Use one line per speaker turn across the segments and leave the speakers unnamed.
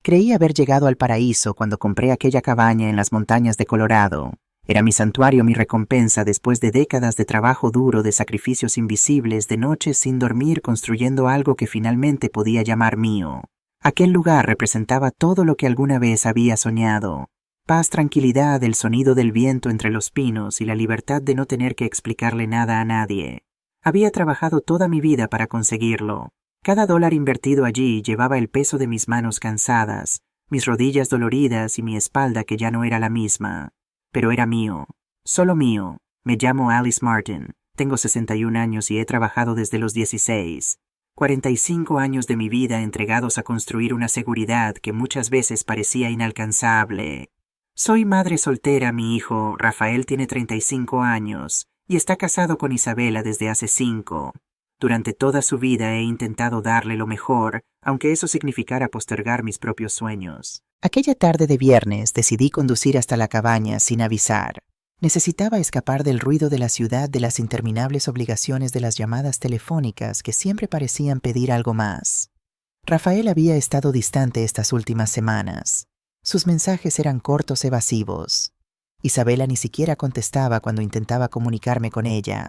Creí haber llegado al paraíso cuando compré aquella cabaña en las montañas de Colorado. Era mi santuario, mi recompensa después de décadas de trabajo duro, de sacrificios invisibles, de noches sin dormir construyendo algo que finalmente podía llamar mío. Aquel lugar representaba todo lo que alguna vez había soñado. Paz, tranquilidad, el sonido del viento entre los pinos y la libertad de no tener que explicarle nada a nadie. Había trabajado toda mi vida para conseguirlo. Cada dólar invertido allí llevaba el peso de mis manos cansadas, mis rodillas doloridas y mi espalda que ya no era la misma. Pero era mío, solo mío. Me llamo Alice Martin, tengo 61 años y he trabajado desde los 16. 45 años de mi vida entregados a construir una seguridad que muchas veces parecía inalcanzable. Soy madre soltera, mi hijo, Rafael, tiene 35 años y está casado con Isabela desde hace 5. Durante toda su vida he intentado darle lo mejor, aunque eso significara postergar mis propios sueños. Aquella tarde de viernes decidí conducir hasta la cabaña sin avisar. Necesitaba escapar del ruido de la ciudad, de las interminables obligaciones de las llamadas telefónicas que siempre parecían pedir algo más. Rafael había estado distante estas últimas semanas. Sus mensajes eran cortos, evasivos. Isabela ni siquiera contestaba cuando intentaba comunicarme con ella.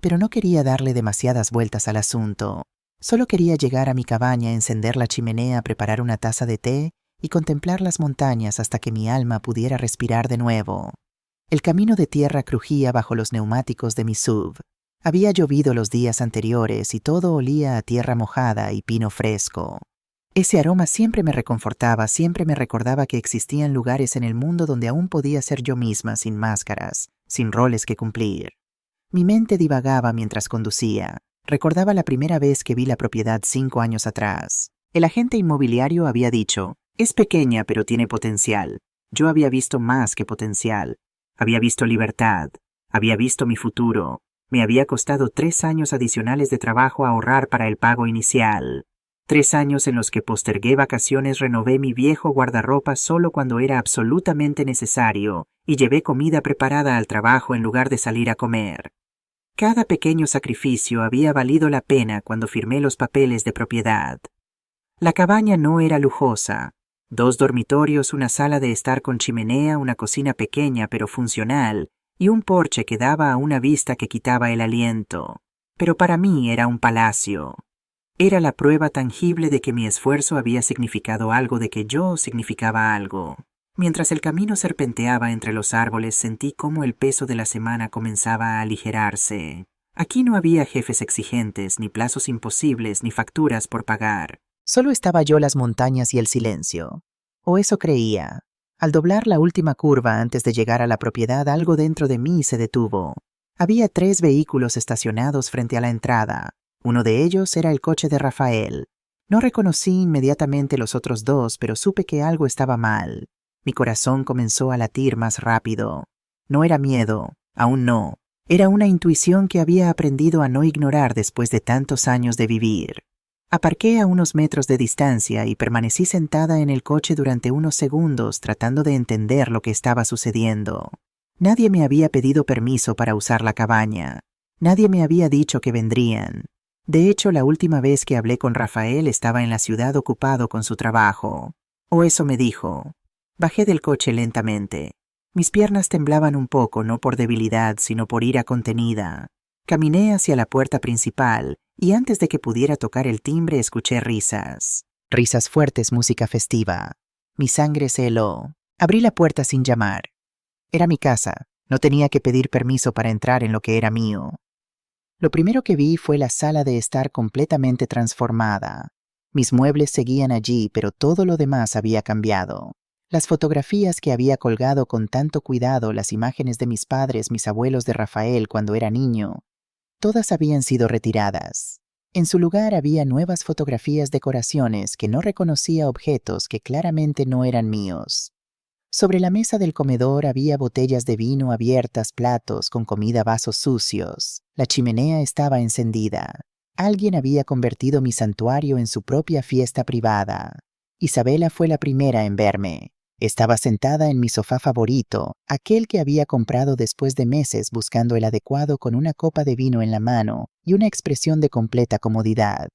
Pero no quería darle demasiadas vueltas al asunto. Solo quería llegar a mi cabaña, encender la chimenea, preparar una taza de té y contemplar las montañas hasta que mi alma pudiera respirar de nuevo. El camino de tierra crujía bajo los neumáticos de mi SUV. Había llovido los días anteriores y todo olía a tierra mojada y pino fresco. Ese aroma siempre me reconfortaba, siempre me recordaba que existían lugares en el mundo donde aún podía ser yo misma, sin máscaras, sin roles que cumplir. Mi mente divagaba mientras conducía. Recordaba la primera vez que vi la propiedad 5 años atrás. El agente inmobiliario había dicho, es pequeña pero tiene potencial. Yo había visto más que potencial. Había visto libertad. Había visto mi futuro. Me había costado 3 años adicionales de trabajo ahorrar para el pago inicial. 3 años en los que postergué vacaciones, renové mi viejo guardarropa solo cuando era absolutamente necesario y llevé comida preparada al trabajo en lugar de salir a comer. Cada pequeño sacrificio había valido la pena cuando firmé los papeles de propiedad. La cabaña no era lujosa. 2 dormitorios, una sala de estar con chimenea, una cocina pequeña pero funcional y un porche que daba a una vista que quitaba el aliento. Pero para mí era un palacio. Era la prueba tangible de que mi esfuerzo había significado algo, de que yo significaba algo. Mientras el camino serpenteaba entre los árboles, sentí cómo el peso de la semana comenzaba a aligerarse. Aquí no había jefes exigentes, ni plazos imposibles, ni facturas por pagar. Solo estaba yo, las montañas y el silencio. O eso creía. Al doblar la última curva antes de llegar a la propiedad, algo dentro de mí se detuvo. Había 3 vehículos estacionados frente a la entrada. Uno de ellos era el coche de Rafael. No reconocí inmediatamente los otros 2, pero supe que algo estaba mal. Mi corazón comenzó a latir más rápido. No era miedo, aún no. Era una intuición que había aprendido a no ignorar después de tantos años de vivir. Aparqué a unos metros de distancia y permanecí sentada en el coche durante unos segundos tratando de entender lo que estaba sucediendo. Nadie me había pedido permiso para usar la cabaña. Nadie me había dicho que vendrían. De hecho, la última vez que hablé con Rafael estaba en la ciudad ocupado con su trabajo. O eso me dijo. Bajé del coche lentamente. Mis piernas temblaban un poco, no por debilidad, sino por ira contenida. Caminé hacia la puerta principal y antes de que pudiera tocar el timbre escuché risas. Risas fuertes, música festiva. Mi sangre se heló. Abrí la puerta sin llamar. Era mi casa. No tenía que pedir permiso para entrar en lo que era mío. Lo primero que vi fue la sala de estar completamente transformada. Mis muebles seguían allí, pero todo lo demás había cambiado. Las fotografías que había colgado con tanto cuidado, las imágenes de mis padres, mis abuelos, de Rafael cuando era niño, todas habían sido retiradas. En su lugar había nuevas fotografías, decoraciones que no reconocía, objetos que claramente no eran míos. Sobre la mesa del comedor había botellas de vino abiertas, platos con comida, vasos sucios. La chimenea estaba encendida. Alguien había convertido mi santuario en su propia fiesta privada. Isabela fue la primera en verme. Estaba sentada en mi sofá favorito, aquel que había comprado después de meses buscando el adecuado, con una copa de vino en la mano y una expresión de completa comodidad.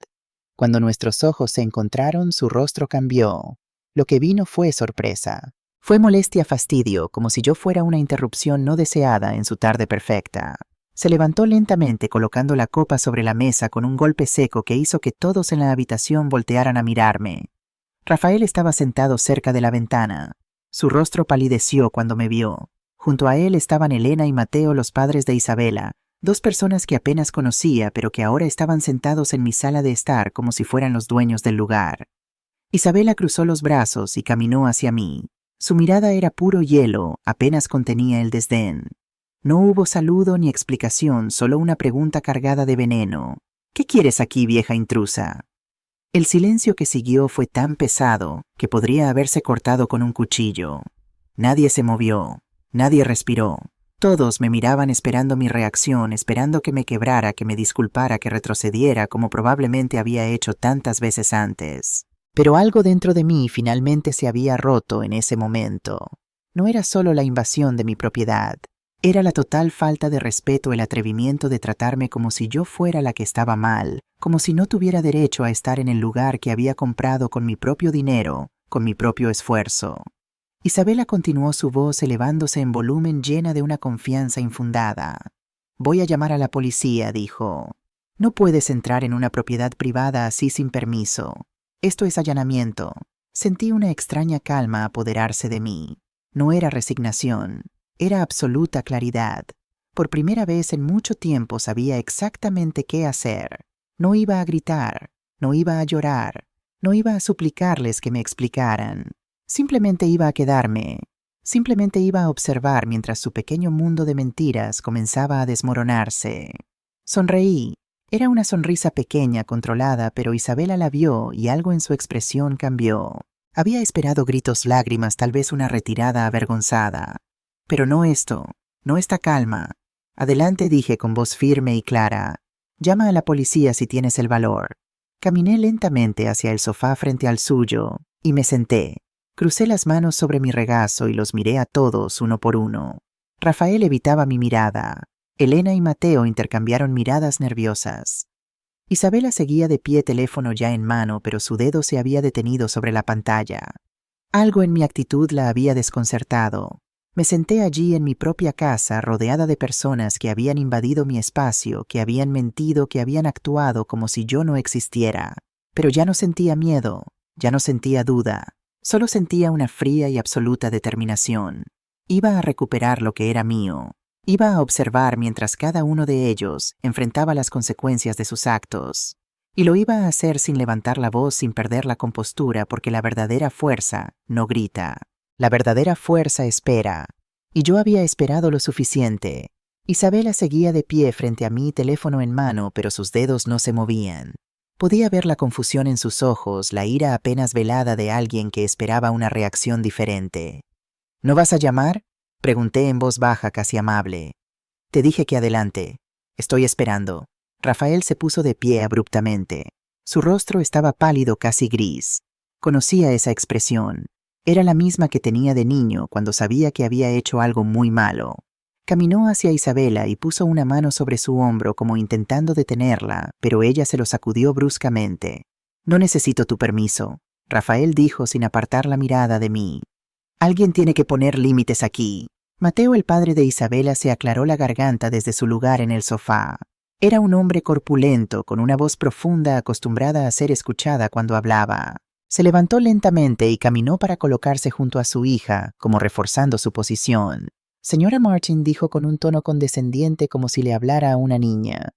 Cuando nuestros ojos se encontraron, su rostro cambió. Lo que vino fue sorpresa. Fue molestia-fastidio, como si yo fuera una interrupción no deseada en su tarde perfecta. Se levantó lentamente colocando la copa sobre la mesa con un golpe seco que hizo que todos en la habitación voltearan a mirarme. Rafael estaba sentado cerca de la ventana. Su rostro palideció cuando me vio. Junto a él estaban Elena y Mateo, los padres de Isabela, dos personas que apenas conocía pero que ahora estaban sentados en mi sala de estar como si fueran los dueños del lugar. Isabela cruzó los brazos y caminó hacia mí. Su mirada era puro hielo, apenas contenía el desdén. No hubo saludo ni explicación, solo una pregunta cargada de veneno. ¿Qué quieres aquí, vieja intrusa? El silencio que siguió fue tan pesado que podría haberse cortado con un cuchillo. Nadie se movió, nadie respiró. Todos me miraban esperando mi reacción, esperando que me quebrara, que me disculpara, que retrocediera como probablemente había hecho tantas veces antes. Pero algo dentro de mí finalmente se había roto en ese momento. No era solo la invasión de mi propiedad. Era la total falta de respeto, el atrevimiento de tratarme como si yo fuera la que estaba mal, como si no tuviera derecho a estar en el lugar que había comprado con mi propio dinero, con mi propio esfuerzo. Isabela continuó su voz elevándose en volumen, llena de una confianza infundada. «Voy a llamar a la policía», dijo. «No puedes entrar en una propiedad privada así sin permiso. Esto es allanamiento». Sentí una extraña calma apoderarse de mí. No era resignación. Era absoluta claridad. Por primera vez en mucho tiempo sabía exactamente qué hacer. No iba a gritar, no iba a llorar, no iba a suplicarles que me explicaran. Simplemente iba a quedarme. Simplemente iba a observar mientras su pequeño mundo de mentiras comenzaba a desmoronarse. Sonreí. Era una sonrisa pequeña, controlada, pero Isabela la vio y algo en su expresión cambió. Había esperado gritos, lágrimas, tal vez una retirada avergonzada. Pero no esto, no esta calma. «Adelante», dije con voz firme y clara. «Llama a la policía si tienes el valor». Caminé lentamente hacia el sofá frente al suyo y me senté. Crucé las manos sobre mi regazo y los miré a todos uno por uno. Rafael evitaba mi mirada. Elena y Mateo intercambiaron miradas nerviosas. Isabela seguía de pie, teléfono ya en mano, pero su dedo se había detenido sobre la pantalla. Algo en mi actitud la había desconcertado. Me senté allí en mi propia casa, rodeada de personas que habían invadido mi espacio, que habían mentido, que habían actuado como si yo no existiera. Pero ya no sentía miedo, ya no sentía duda, solo sentía una fría y absoluta determinación. Iba a recuperar lo que era mío. Iba a observar mientras cada uno de ellos enfrentaba las consecuencias de sus actos. Y lo iba a hacer sin levantar la voz, sin perder la compostura, porque la verdadera fuerza no grita. La verdadera fuerza espera. Y yo había esperado lo suficiente. Isabela seguía de pie frente a mí, teléfono en mano, pero sus dedos no se movían. Podía ver la confusión en sus ojos, la ira apenas velada de alguien que esperaba una reacción diferente. «¿No vas a llamar?», pregunté en voz baja, casi amable. «Te dije que adelante. Estoy esperando». Rafael se puso de pie abruptamente. Su rostro estaba pálido, casi gris. Conocía esa expresión. Era la misma que tenía de niño cuando sabía que había hecho algo muy malo. Caminó hacia Isabela y puso una mano sobre su hombro como intentando detenerla, pero ella se lo sacudió bruscamente. «No necesito tu permiso», Rafael dijo sin apartar la mirada de mí. «Alguien tiene que poner límites aquí». Mateo, el padre de Isabela, se aclaró la garganta desde su lugar en el sofá. Era un hombre corpulento, con una voz profunda acostumbrada a ser escuchada cuando hablaba. Se levantó lentamente y caminó para colocarse junto a su hija, como reforzando su posición. «Señora Martin», dijo con un tono condescendiente como si le hablara a una niña.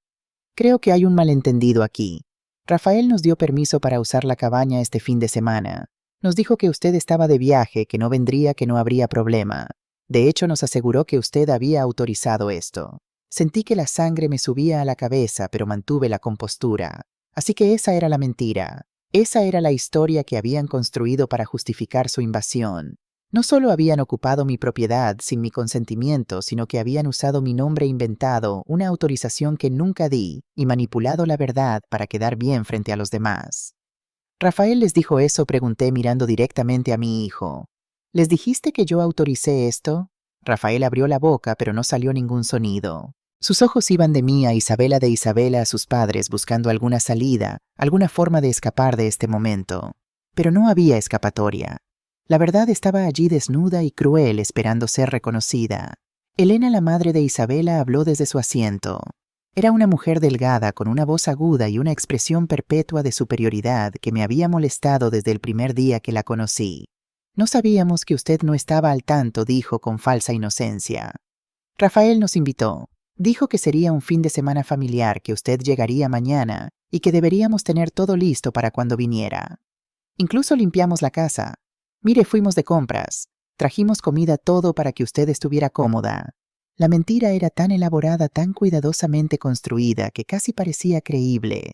«Creo que hay un malentendido aquí. Rafael nos dio permiso para usar la cabaña este fin de semana. Nos dijo que usted estaba de viaje, que no vendría, que no habría problema. De hecho, nos aseguró que usted había autorizado esto». Sentí que la sangre me subía a la cabeza, pero mantuve la compostura. Así que esa era la mentira. Esa era la historia que habían construido para justificar su invasión. No solo habían ocupado mi propiedad sin mi consentimiento, sino que habían usado mi nombre inventado, una autorización que nunca di, y manipulado la verdad para quedar bien frente a los demás. «¿Rafael les dijo eso?», pregunté mirando directamente a mi hijo. «¿Les dijiste que yo autoricé esto?». Rafael abrió la boca, pero no salió ningún sonido. Sus ojos iban de mí a Isabela, de Isabela a sus padres, buscando alguna salida, alguna forma de escapar de este momento. Pero no había escapatoria. La verdad estaba allí desnuda y cruel esperando ser reconocida. Elena, la madre de Isabela, habló desde su asiento. Era una mujer delgada con una voz aguda y una expresión perpetua de superioridad que me había molestado desde el primer día que la conocí. No sabíamos que usted no estaba al tanto, dijo con falsa inocencia. Rafael nos invitó. Dijo que sería un fin de semana familiar, que usted llegaría mañana y que deberíamos tener todo listo para cuando viniera. Incluso limpiamos la casa. Mire, fuimos de compras. Trajimos comida, todo para que usted estuviera cómoda. La mentira era tan elaborada, tan cuidadosamente construida, que casi parecía creíble.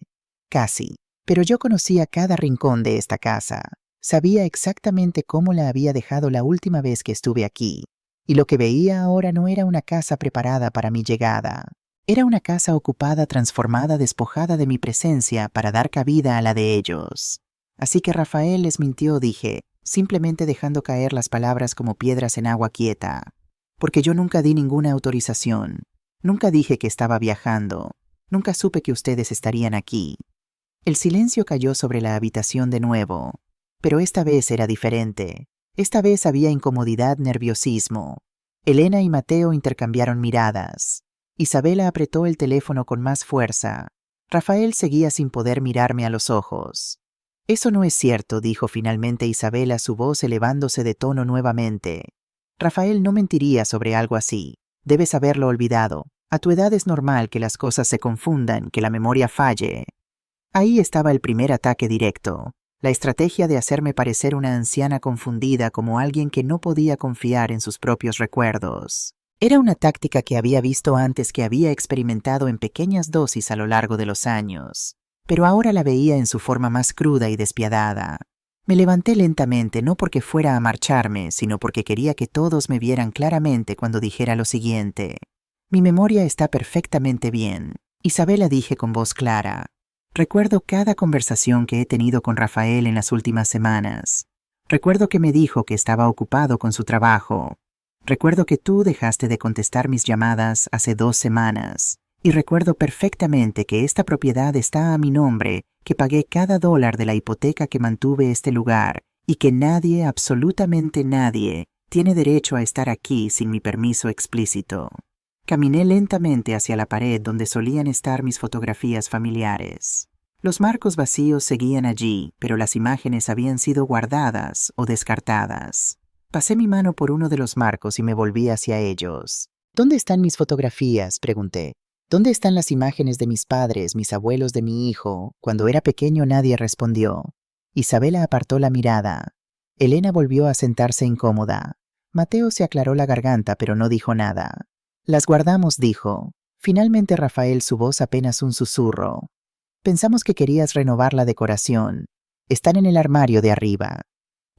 Casi. Pero yo conocía cada rincón de esta casa. Sabía exactamente cómo la había dejado la última vez que estuve aquí. Y lo que veía ahora no era una casa preparada para mi llegada. Era una casa ocupada, transformada, despojada de mi presencia para dar cabida a la de ellos. Así que Rafael les mintió, dije, simplemente dejando caer las palabras como piedras en agua quieta. Porque yo nunca di ninguna autorización. Nunca dije que estaba viajando. Nunca supe que ustedes estarían aquí. El silencio cayó sobre la habitación de nuevo. Pero esta vez era diferente. Esta vez había incomodidad, nerviosismo. Elena y Mateo intercambiaron miradas. Isabela apretó el teléfono con más fuerza. Rafael seguía sin poder mirarme a los ojos. Eso no es cierto, dijo finalmente Isabela, su voz elevándose de tono nuevamente. Rafael no mentiría sobre algo así. Debes haberlo olvidado. A tu edad es normal que las cosas se confundan, que la memoria falle. Ahí estaba el primer ataque directo. La estrategia de hacerme parecer una anciana confundida, como alguien que no podía confiar en sus propios recuerdos. Era una táctica que había visto antes, que había experimentado en pequeñas dosis a lo largo de los años. Pero ahora la veía en su forma más cruda y despiadada. Me levanté lentamente, no porque fuera a marcharme, sino porque quería que todos me vieran claramente cuando dijera lo siguiente. Mi memoria está perfectamente bien. Isabela, dije con voz clara. Recuerdo cada conversación que he tenido con Rafael en las últimas semanas. Recuerdo que me dijo que estaba ocupado con su trabajo. Recuerdo que tú dejaste de contestar mis llamadas hace 2 semanas. Y recuerdo perfectamente que esta propiedad está a mi nombre, que pagué cada $1 de la hipoteca que mantuve este lugar, y que nadie, absolutamente nadie, tiene derecho a estar aquí sin mi permiso explícito. Caminé lentamente hacia la pared donde solían estar mis fotografías familiares. Los marcos vacíos seguían allí, pero las imágenes habían sido guardadas o descartadas. Pasé mi mano por uno de los marcos y me volví hacia ellos. ¿Dónde están mis fotografías?, pregunté. ¿Dónde están las imágenes de mis padres, mis abuelos, de mi hijo? Cuando era pequeño nadie respondió. Isabela apartó la mirada. Elena volvió a sentarse incómoda. Mateo se aclaró la garganta, pero no dijo nada. Las guardamos, dijo. Finalmente Rafael, su voz apenas un susurro. Pensamos que querías renovar la decoración. Están en el armario de arriba.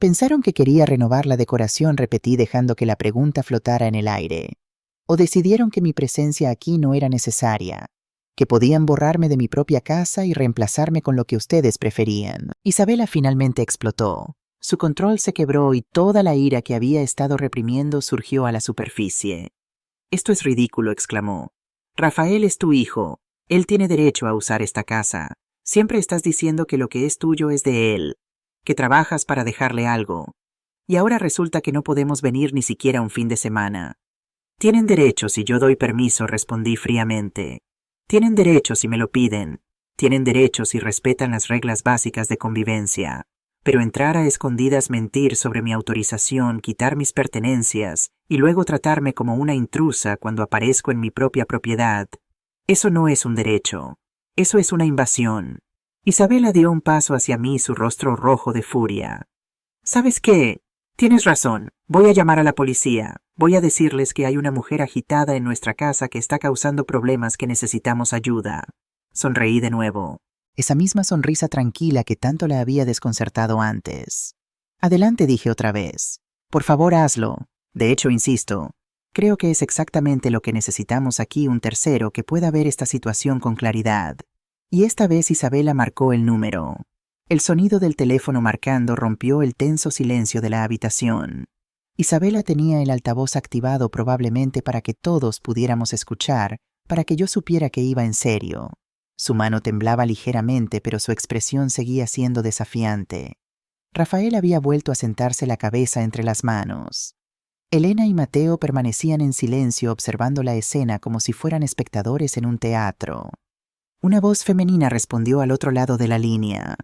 Pensaron que quería renovar la decoración, repetí dejando que la pregunta flotara en el aire. ¿O decidieron que mi presencia aquí no era necesaria? Que podían borrarme de mi propia casa y reemplazarme con lo que ustedes preferían. Isabela finalmente explotó. Su control se quebró y toda la ira que había estado reprimiendo surgió a la superficie. «Esto es ridículo», exclamó. «Rafael es tu hijo. Él tiene derecho a usar esta casa. Siempre estás diciendo que lo que es tuyo es de él, que trabajas para dejarle algo. Y ahora resulta que no podemos venir ni siquiera un fin de semana». «Tienen derecho si yo doy permiso», respondí fríamente. «Tienen derecho si me lo piden. Tienen derecho si respetan las reglas básicas de convivencia. Pero entrar a escondidas, mentir sobre mi autorización, quitar mis pertenencias y luego tratarme como una intrusa cuando aparezco en mi propia propiedad, eso no es un derecho. Eso es una invasión». Isabela dio un paso hacia mí, su rostro rojo de furia. «¿Sabes qué? Tienes razón. Voy a llamar a la policía. Voy a decirles que hay una mujer agitada en nuestra casa que está causando problemas, que necesitamos ayuda». Sonreí de nuevo. Esa misma sonrisa tranquila que tanto la había desconcertado antes. «Adelante», dije otra vez. «Por favor, hazlo. De hecho, insisto, creo que es exactamente lo que necesitamos aquí, un tercero que pueda ver esta situación con claridad». Y esta vez Isabela marcó el número. El sonido del teléfono marcando rompió el tenso silencio de la habitación. Isabela tenía el altavoz activado, probablemente para que todos pudiéramos escuchar, para que yo supiera que iba en serio. Su mano temblaba ligeramente, pero su expresión seguía siendo desafiante. Rafael había vuelto a sentarse la cabeza entre las manos. Elena y Mateo permanecían en silencio observando la escena como si fueran espectadores en un teatro. Una voz femenina respondió al otro lado de la línea.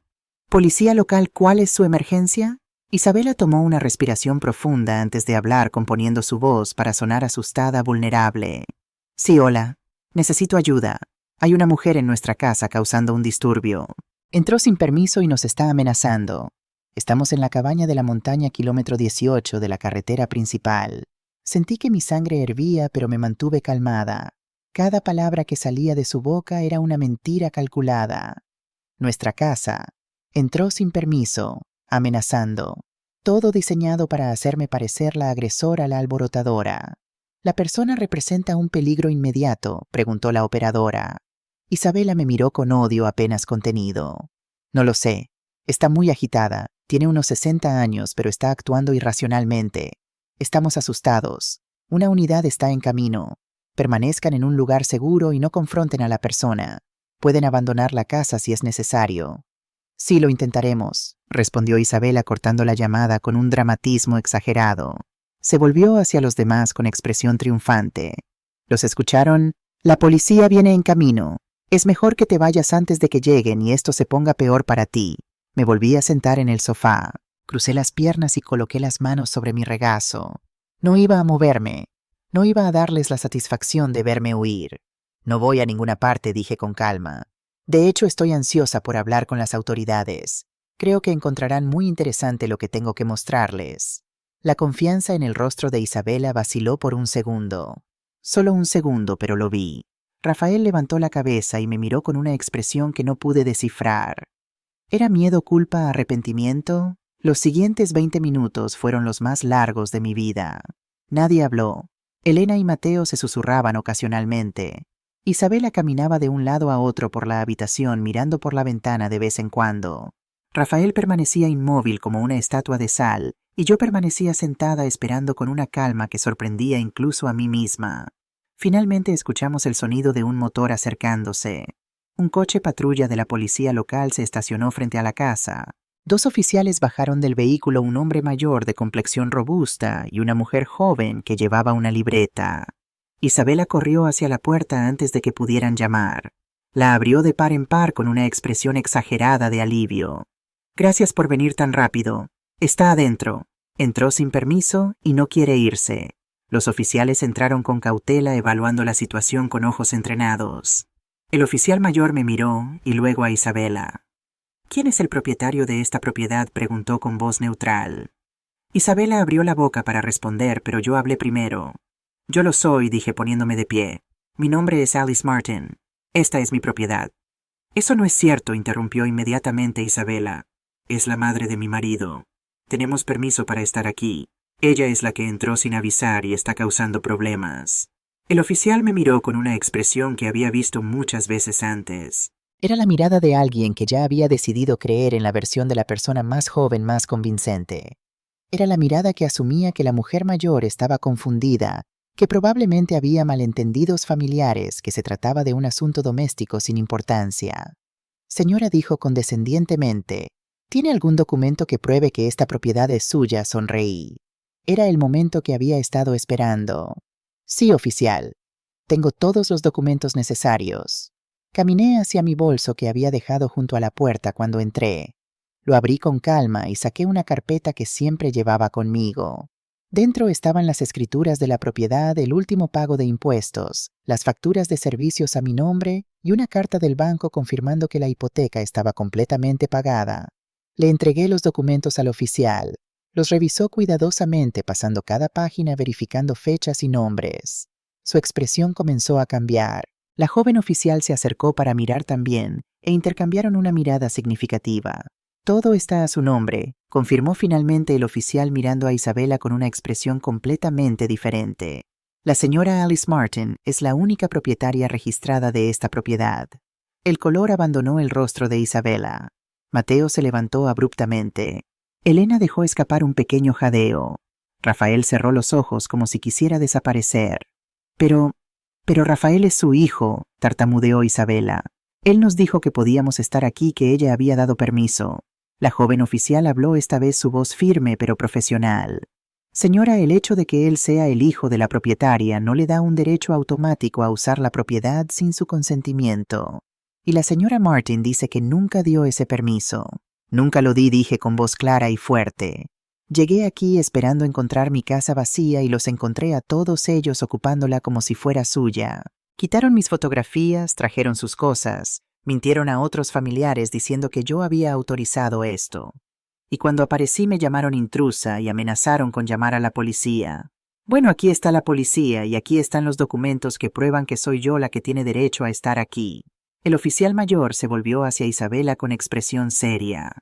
«Policía local, ¿cuál es su emergencia?» Isabela tomó una respiración profunda antes de hablar, componiendo su voz para sonar asustada, vulnerable. «Sí, hola. Necesito ayuda. Hay una mujer en nuestra casa causando un disturbio. Entró sin permiso y nos está amenazando. Estamos en la cabaña de la montaña kilómetro 18 de la carretera principal. Sentí que mi sangre hervía, pero me mantuve calmada. Cada palabra que salía de su boca era una mentira calculada. Nuestra casa. Entró sin permiso, amenazando. Todo diseñado para hacerme parecer la agresora, la alborotadora. ¿La persona representa un peligro inmediato?, preguntó la operadora. Isabela me miró con odio apenas contenido. No lo sé. Está muy agitada. Tiene unos 60 años, pero está actuando irracionalmente. Estamos asustados. Una unidad está en camino. Permanezcan en un lugar seguro y no confronten a la persona. Pueden abandonar la casa si es necesario. Sí, lo intentaremos, respondió Isabela cortando la llamada con un dramatismo exagerado. Se volvió hacia los demás con expresión triunfante. ¿Los escucharon? La policía viene en camino. Es mejor que te vayas antes de que lleguen y esto se ponga peor para ti. Me volví a sentar en el sofá. Crucé las piernas y coloqué las manos sobre mi regazo. No iba a moverme. No iba a darles la satisfacción de verme huir. No voy a ninguna parte, dije con calma. De hecho, estoy ansiosa por hablar con las autoridades. Creo que encontrarán muy interesante lo que tengo que mostrarles. La confianza en el rostro de Isabela vaciló por un segundo. Solo un segundo, pero lo vi. Rafael levantó la cabeza y me miró con una expresión que no pude descifrar. ¿Era miedo, culpa, arrepentimiento? Los siguientes 20 minutos fueron los más largos de mi vida. Nadie habló. Elena y Mateo se susurraban ocasionalmente. Isabela caminaba de un lado a otro por la habitación mirando por la ventana de vez en cuando. Rafael permanecía inmóvil como una estatua de sal, y yo permanecía sentada esperando con una calma que sorprendía incluso a mí misma. Finalmente escuchamos el sonido de un motor acercándose. Un coche patrulla de la policía local se estacionó frente a la casa. 2 oficiales bajaron del vehículo, un hombre mayor de complexión robusta y una mujer joven que llevaba una libreta. Isabela corrió hacia la puerta antes de que pudieran llamar. La abrió de par en par con una expresión exagerada de alivio. «Gracias por venir tan rápido. Está adentro. Entró sin permiso y no quiere irse». Los oficiales entraron con cautela, evaluando la situación con ojos entrenados. El oficial mayor me miró y luego a Isabela. «¿Quién es el propietario de esta propiedad?», preguntó con voz neutral. Isabela abrió la boca para responder, pero yo hablé primero. «Yo lo soy», dije poniéndome de pie. «Mi nombre es Alice Martin. Esta es mi propiedad». «Eso no es cierto», interrumpió inmediatamente Isabela. «Es la madre de mi marido. Tenemos permiso para estar aquí. Ella es la que entró sin avisar y está causando problemas». El oficial me miró con una expresión que había visto muchas veces antes. Era la mirada de alguien que ya había decidido creer en la versión de la persona más joven, más convincente. Era la mirada que asumía que la mujer mayor estaba confundida, que probablemente había malentendidos familiares, que se trataba de un asunto doméstico sin importancia. «Señora», dijo condescendientemente, «¿tiene algún documento que pruebe que esta propiedad es suya?», sonreí. Era el momento que había estado esperando. «Sí, oficial. Tengo todos los documentos necesarios». Caminé hacia mi bolso que había dejado junto a la puerta cuando entré. Lo abrí con calma y saqué una carpeta que siempre llevaba conmigo. Dentro estaban las escrituras de la propiedad, el último pago de impuestos, las facturas de servicios a mi nombre y una carta del banco confirmando que la hipoteca estaba completamente pagada. Le entregué los documentos al oficial. Los revisó cuidadosamente, pasando cada página, verificando fechas y nombres. Su expresión comenzó a cambiar. La joven oficial se acercó para mirar también e intercambiaron una mirada significativa. «Todo está a su nombre», confirmó finalmente el oficial mirando a Isabela con una expresión completamente diferente. «La señora Alice Martin es la única propietaria registrada de esta propiedad». El color abandonó el rostro de Isabela. Mateo se levantó abruptamente. Elena dejó escapar un pequeño jadeo. Rafael cerró los ojos como si quisiera desaparecer. Pero Rafael es su hijo», tartamudeó Isabela. «Él nos dijo que podíamos estar aquí, que ella había dado permiso». La joven oficial habló esta vez su voz firme pero profesional. Señora, el hecho de que él sea el hijo de la propietaria no le da un derecho automático a usar la propiedad sin su consentimiento. Y la señora Martin dice que nunca dio ese permiso. Nunca lo di, dije con voz clara y fuerte. Llegué aquí esperando encontrar mi casa vacía y los encontré a todos ellos ocupándola como si fuera suya. Quitaron mis fotografías, trajeron sus cosas, mintieron a otros familiares diciendo que yo había autorizado esto. Y cuando aparecí me llamaron intrusa y amenazaron con llamar a la policía. Bueno, aquí está la policía y aquí están los documentos que prueban que soy yo la que tiene derecho a estar aquí. El oficial mayor se volvió hacia Isabela con expresión seria.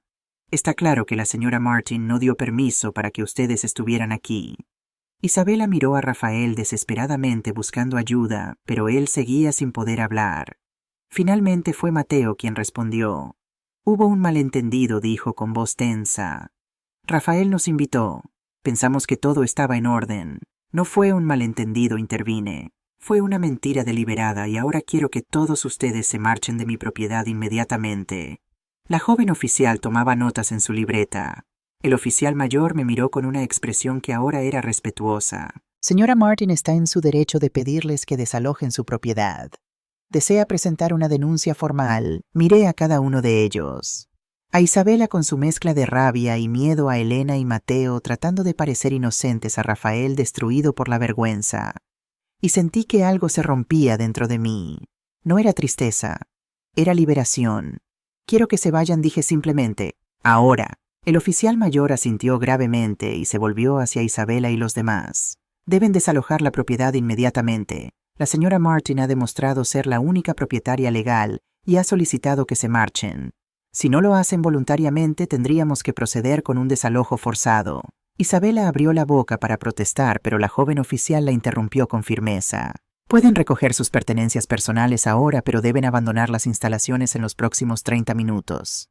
Está claro que la señora Martin no dio permiso para que ustedes estuvieran aquí. Isabela miró a Rafael desesperadamente buscando ayuda, pero él seguía sin poder hablar. Finalmente fue Mateo quien respondió. Hubo un malentendido, dijo con voz tensa. Rafael nos invitó. Pensamos que todo estaba en orden. No fue un malentendido, intervine. Fue una mentira deliberada y ahora quiero que todos ustedes se marchen de mi propiedad inmediatamente. La joven oficial tomaba notas en su libreta. El oficial mayor me miró con una expresión que ahora era respetuosa. Señora Martin está en su derecho de pedirles que desalojen su propiedad. Desea presentar una denuncia formal. Miré a cada uno de ellos. A Isabela con su mezcla de rabia y miedo, a Elena y Mateo tratando de parecer inocentes, a Rafael destruido por la vergüenza. Y sentí que algo se rompía dentro de mí. No era tristeza, era liberación. Quiero que se vayan, dije simplemente. Ahora. El oficial mayor asintió gravemente y se volvió hacia Isabela y los demás. Deben desalojar la propiedad inmediatamente. La señora Martin ha demostrado ser la única propietaria legal y ha solicitado que se marchen. Si no lo hacen voluntariamente, tendríamos que proceder con un desalojo forzado. Isabela abrió la boca para protestar, pero la joven oficial la interrumpió con firmeza. Pueden recoger sus pertenencias personales ahora, pero deben abandonar las instalaciones en los próximos 30 minutos.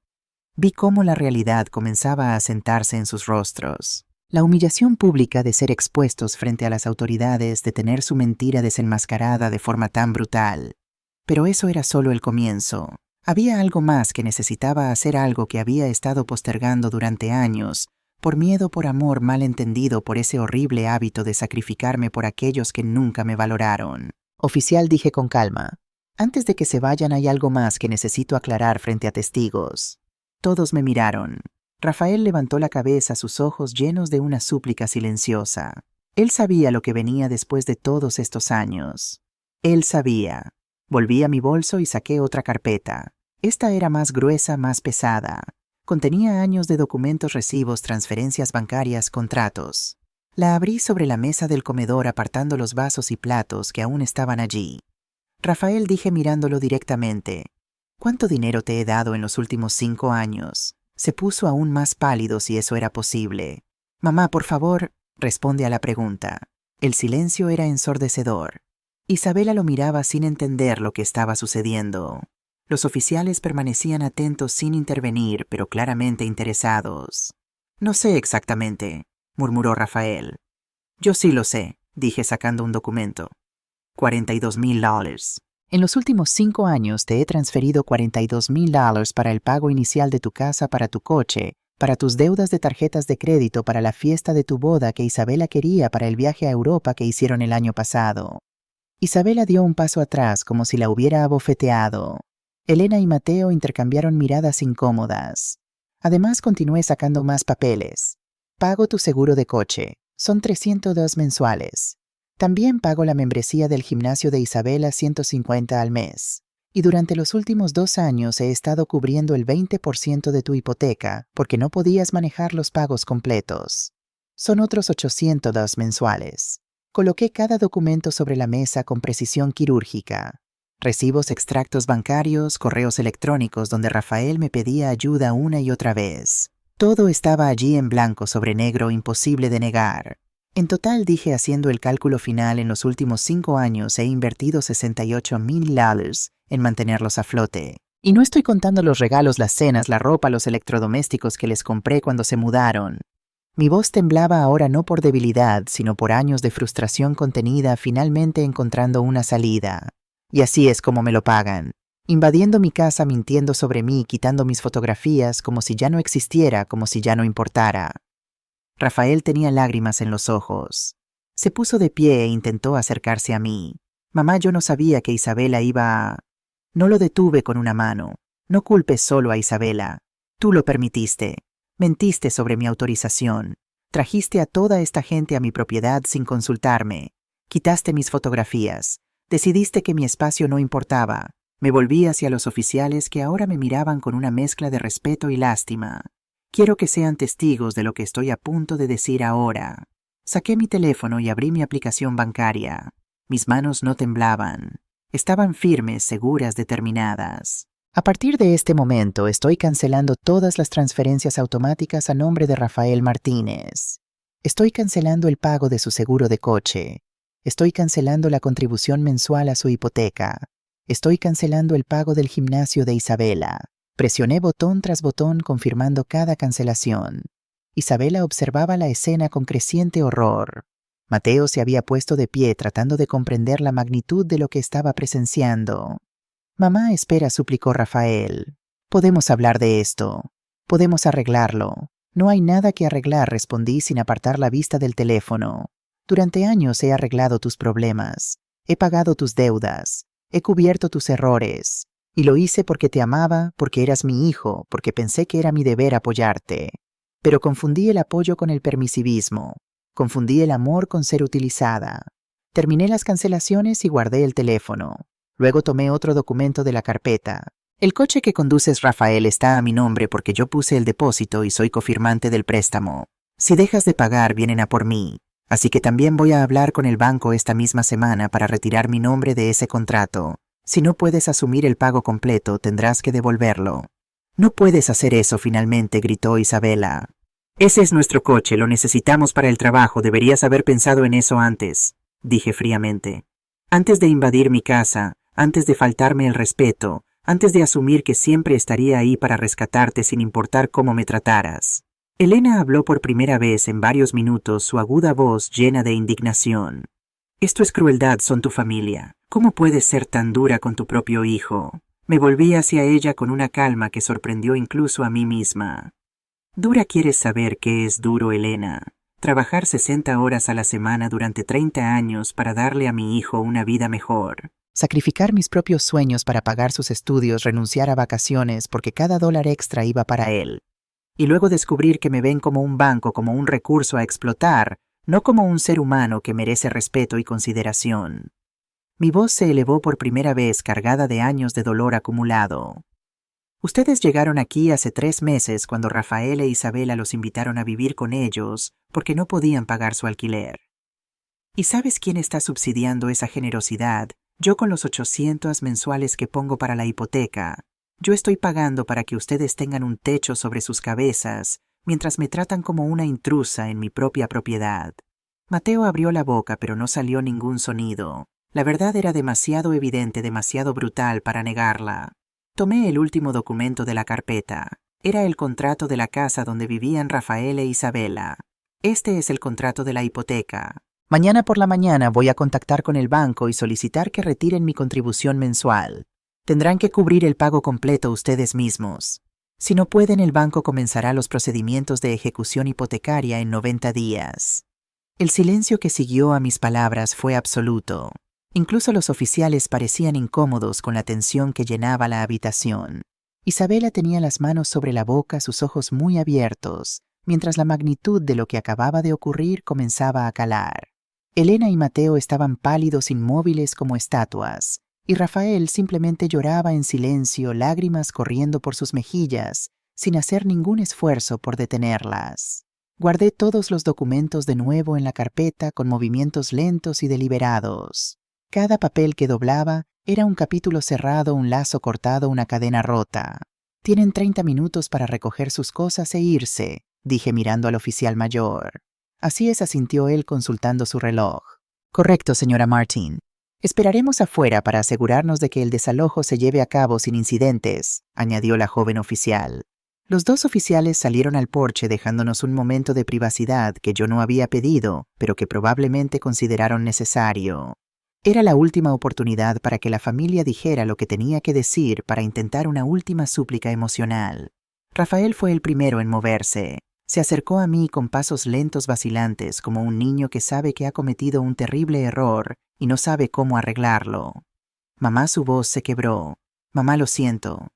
Vi cómo la realidad comenzaba a asentarse en sus rostros. La humillación pública de ser expuestos frente a las autoridades, de tener su mentira desenmascarada de forma tan brutal. Pero eso era solo el comienzo. Había algo más, que necesitaba hacer algo que había estado postergando durante años, por miedo, por amor mal entendido, por ese horrible hábito de sacrificarme por aquellos que nunca me valoraron. Oficial, dije con calma. Antes de que se vayan hay algo más que necesito aclarar frente a testigos. Todos me miraron. Rafael levantó la cabeza, sus ojos llenos de una súplica silenciosa. Él sabía lo que venía después de todos estos años. Él sabía. Volví a mi bolso y saqué otra carpeta. Esta era más gruesa, más pesada. Contenía años de documentos, recibos, transferencias bancarias, contratos. La abrí sobre la mesa del comedor, apartando los vasos y platos que aún estaban allí. Rafael, dije mirándolo directamente. ¿Cuánto dinero te he dado en los últimos 5 años? Se puso aún más pálido, si eso era posible. Mamá, por favor, responde a la pregunta. El silencio era ensordecedor. Isabela lo miraba sin entender lo que estaba sucediendo. Los oficiales permanecían atentos sin intervenir, pero claramente interesados. No sé exactamente, murmuró Rafael. Yo sí lo sé, dije sacando un documento. $42,000. En los últimos 5 años te he transferido $42,000 para el pago inicial de tu casa, para tu coche, para tus deudas de tarjetas de crédito, para la fiesta de tu boda que Isabela quería, para el viaje a Europa que hicieron el año pasado. Isabela dio un paso atrás como si la hubiera abofeteado. Elena y Mateo intercambiaron miradas incómodas. Además continué sacando más papeles. Pago tu seguro de coche. Son $302 mensuales. También pago la membresía del gimnasio de Isabela, $150 al mes. Y durante los últimos 2 años he estado cubriendo el 20% de tu hipoteca porque no podías manejar los pagos completos. Son otros $800 mensuales. Coloqué cada documento sobre la mesa con precisión quirúrgica. Recibos, extractos bancarios, correos electrónicos donde Rafael me pedía ayuda una y otra vez. Todo estaba allí en blanco sobre negro, imposible de negar. En total, dije haciendo el cálculo final, en los últimos 5 años he invertido $68,000 en mantenerlos a flote. Y no estoy contando los regalos, las cenas, la ropa, los electrodomésticos que les compré cuando se mudaron. Mi voz temblaba ahora no por debilidad, sino por años de frustración contenida, finalmente encontrando una salida. Y así es como me lo pagan. invadiendo mi casa, mintiendo sobre mí, quitando mis fotografías como si ya no existiera, como si ya no importara. Rafael tenía lágrimas en los ojos. Se puso de pie e intentó acercarse a mí. Mamá, yo no sabía que Isabela iba a... No lo detuve con una mano. No culpes solo a Isabela. Tú lo permitiste. Mentiste sobre mi autorización. Trajiste a toda esta gente a mi propiedad sin consultarme. Quitaste mis fotografías. Decidiste que mi espacio no importaba. Me volví hacia los oficiales que ahora me miraban con una mezcla de respeto y lástima. Quiero que sean testigos de lo que estoy a punto de decir ahora. Saqué mi teléfono y abrí mi aplicación bancaria. Mis manos no temblaban. Estaban firmes, seguras, determinadas. A partir de este momento estoy cancelando todas las transferencias automáticas a nombre de Rafael Martínez. Estoy cancelando el pago de su seguro de coche. Estoy cancelando la contribución mensual a su hipoteca. Estoy cancelando el pago del gimnasio de Isabela. Presioné botón tras botón confirmando cada cancelación. Isabela observaba la escena con creciente horror. Mateo se había puesto de pie tratando de comprender la magnitud de lo que estaba presenciando. Mamá, espera, suplicó Rafael. Podemos hablar de esto. Podemos arreglarlo. No hay nada que arreglar, respondí sin apartar la vista del teléfono. Durante años he arreglado tus problemas. He pagado tus deudas. He cubierto tus errores. Y lo hice porque te amaba, porque eras mi hijo, porque pensé que era mi deber apoyarte. Pero confundí el apoyo con el permisivismo. Confundí el amor con ser utilizada. Terminé las cancelaciones y guardé el teléfono. Luego tomé otro documento de la carpeta. El coche que conduces, Rafael, está a mi nombre porque yo puse el depósito y soy cofirmante del préstamo. Si dejas de pagar, vienen a por mí. Así que también voy a hablar con el banco esta misma semana para retirar mi nombre de ese contrato. Si no puedes asumir el pago completo, tendrás que devolverlo. No puedes hacer eso, finalmente, gritó Isabela. Ese es nuestro coche, lo necesitamos para el trabajo, deberías haber pensado en eso antes, dije fríamente. Antes de invadir mi casa, antes de faltarme el respeto, antes de asumir que siempre estaría ahí para rescatarte sin importar cómo me trataras. Elena habló por primera vez en varios minutos, su aguda voz llena de indignación. Esto es crueldad, son tu familia. ¿Cómo puedes ser tan dura con tu propio hijo? Me volví hacia ella con una calma que sorprendió incluso a mí misma. Dura, ¿quieres saber qué es duro, Elena? Trabajar 60 horas a la semana durante 30 años para darle a mi hijo una vida mejor. Sacrificar mis propios sueños para pagar sus estudios, renunciar a vacaciones porque cada dólar extra iba para él. Y luego descubrir que me ven como un banco, como un recurso a explotar, no como un ser humano que merece respeto y consideración. Mi voz se elevó por primera vez, cargada de años de dolor acumulado. Ustedes llegaron aquí hace 3 meses cuando Rafael e Isabela los invitaron a vivir con ellos porque no podían pagar su alquiler. ¿Y sabes quién está subsidiando esa generosidad? Yo con los 800 mensuales que pongo para la hipoteca. Yo estoy pagando para que ustedes tengan un techo sobre sus cabezas, mientras me tratan como una intrusa en mi propia propiedad. Mateo abrió la boca, pero no salió ningún sonido. La verdad era demasiado evidente, demasiado brutal para negarla. Tomé el último documento de la carpeta. Era el contrato de la casa donde vivían Rafael e Isabela. Este es el contrato de la hipoteca. Mañana por la mañana voy a contactar con el banco y solicitar que retiren mi contribución mensual. Tendrán que cubrir el pago completo ustedes mismos. Si no pueden, el banco comenzará los procedimientos de ejecución hipotecaria en 90 días. El silencio que siguió a mis palabras fue absoluto. Incluso los oficiales parecían incómodos con la tensión que llenaba la habitación. Isabela tenía las manos sobre la boca, sus ojos muy abiertos, mientras la magnitud de lo que acababa de ocurrir comenzaba a calar. Elena y Mateo estaban pálidos, inmóviles como estatuas, y Rafael simplemente lloraba en silencio, lágrimas corriendo por sus mejillas, sin hacer ningún esfuerzo por detenerlas. Guardé todos los documentos de nuevo en la carpeta con movimientos lentos y deliberados. Cada papel que doblaba era un capítulo cerrado, un lazo cortado, una cadena rota. Tienen 30 minutos para recoger sus cosas e irse, dije mirando al oficial mayor. Así es, asintió él consultando su reloj. Correcto, señora Martin. Esperaremos afuera para asegurarnos de que el desalojo se lleve a cabo sin incidentes, añadió la joven oficial. Los 2 oficiales salieron al porche dejándonos un momento de privacidad que yo no había pedido, pero que probablemente consideraron necesario. Era la última oportunidad para que la familia dijera lo que tenía que decir para intentar una última súplica emocional. Rafael fue el primero en moverse. Se acercó a mí con pasos lentos vacilantes como un niño que sabe que ha cometido un terrible error y no sabe cómo arreglarlo. Mamá, su voz se quebró. Mamá, lo siento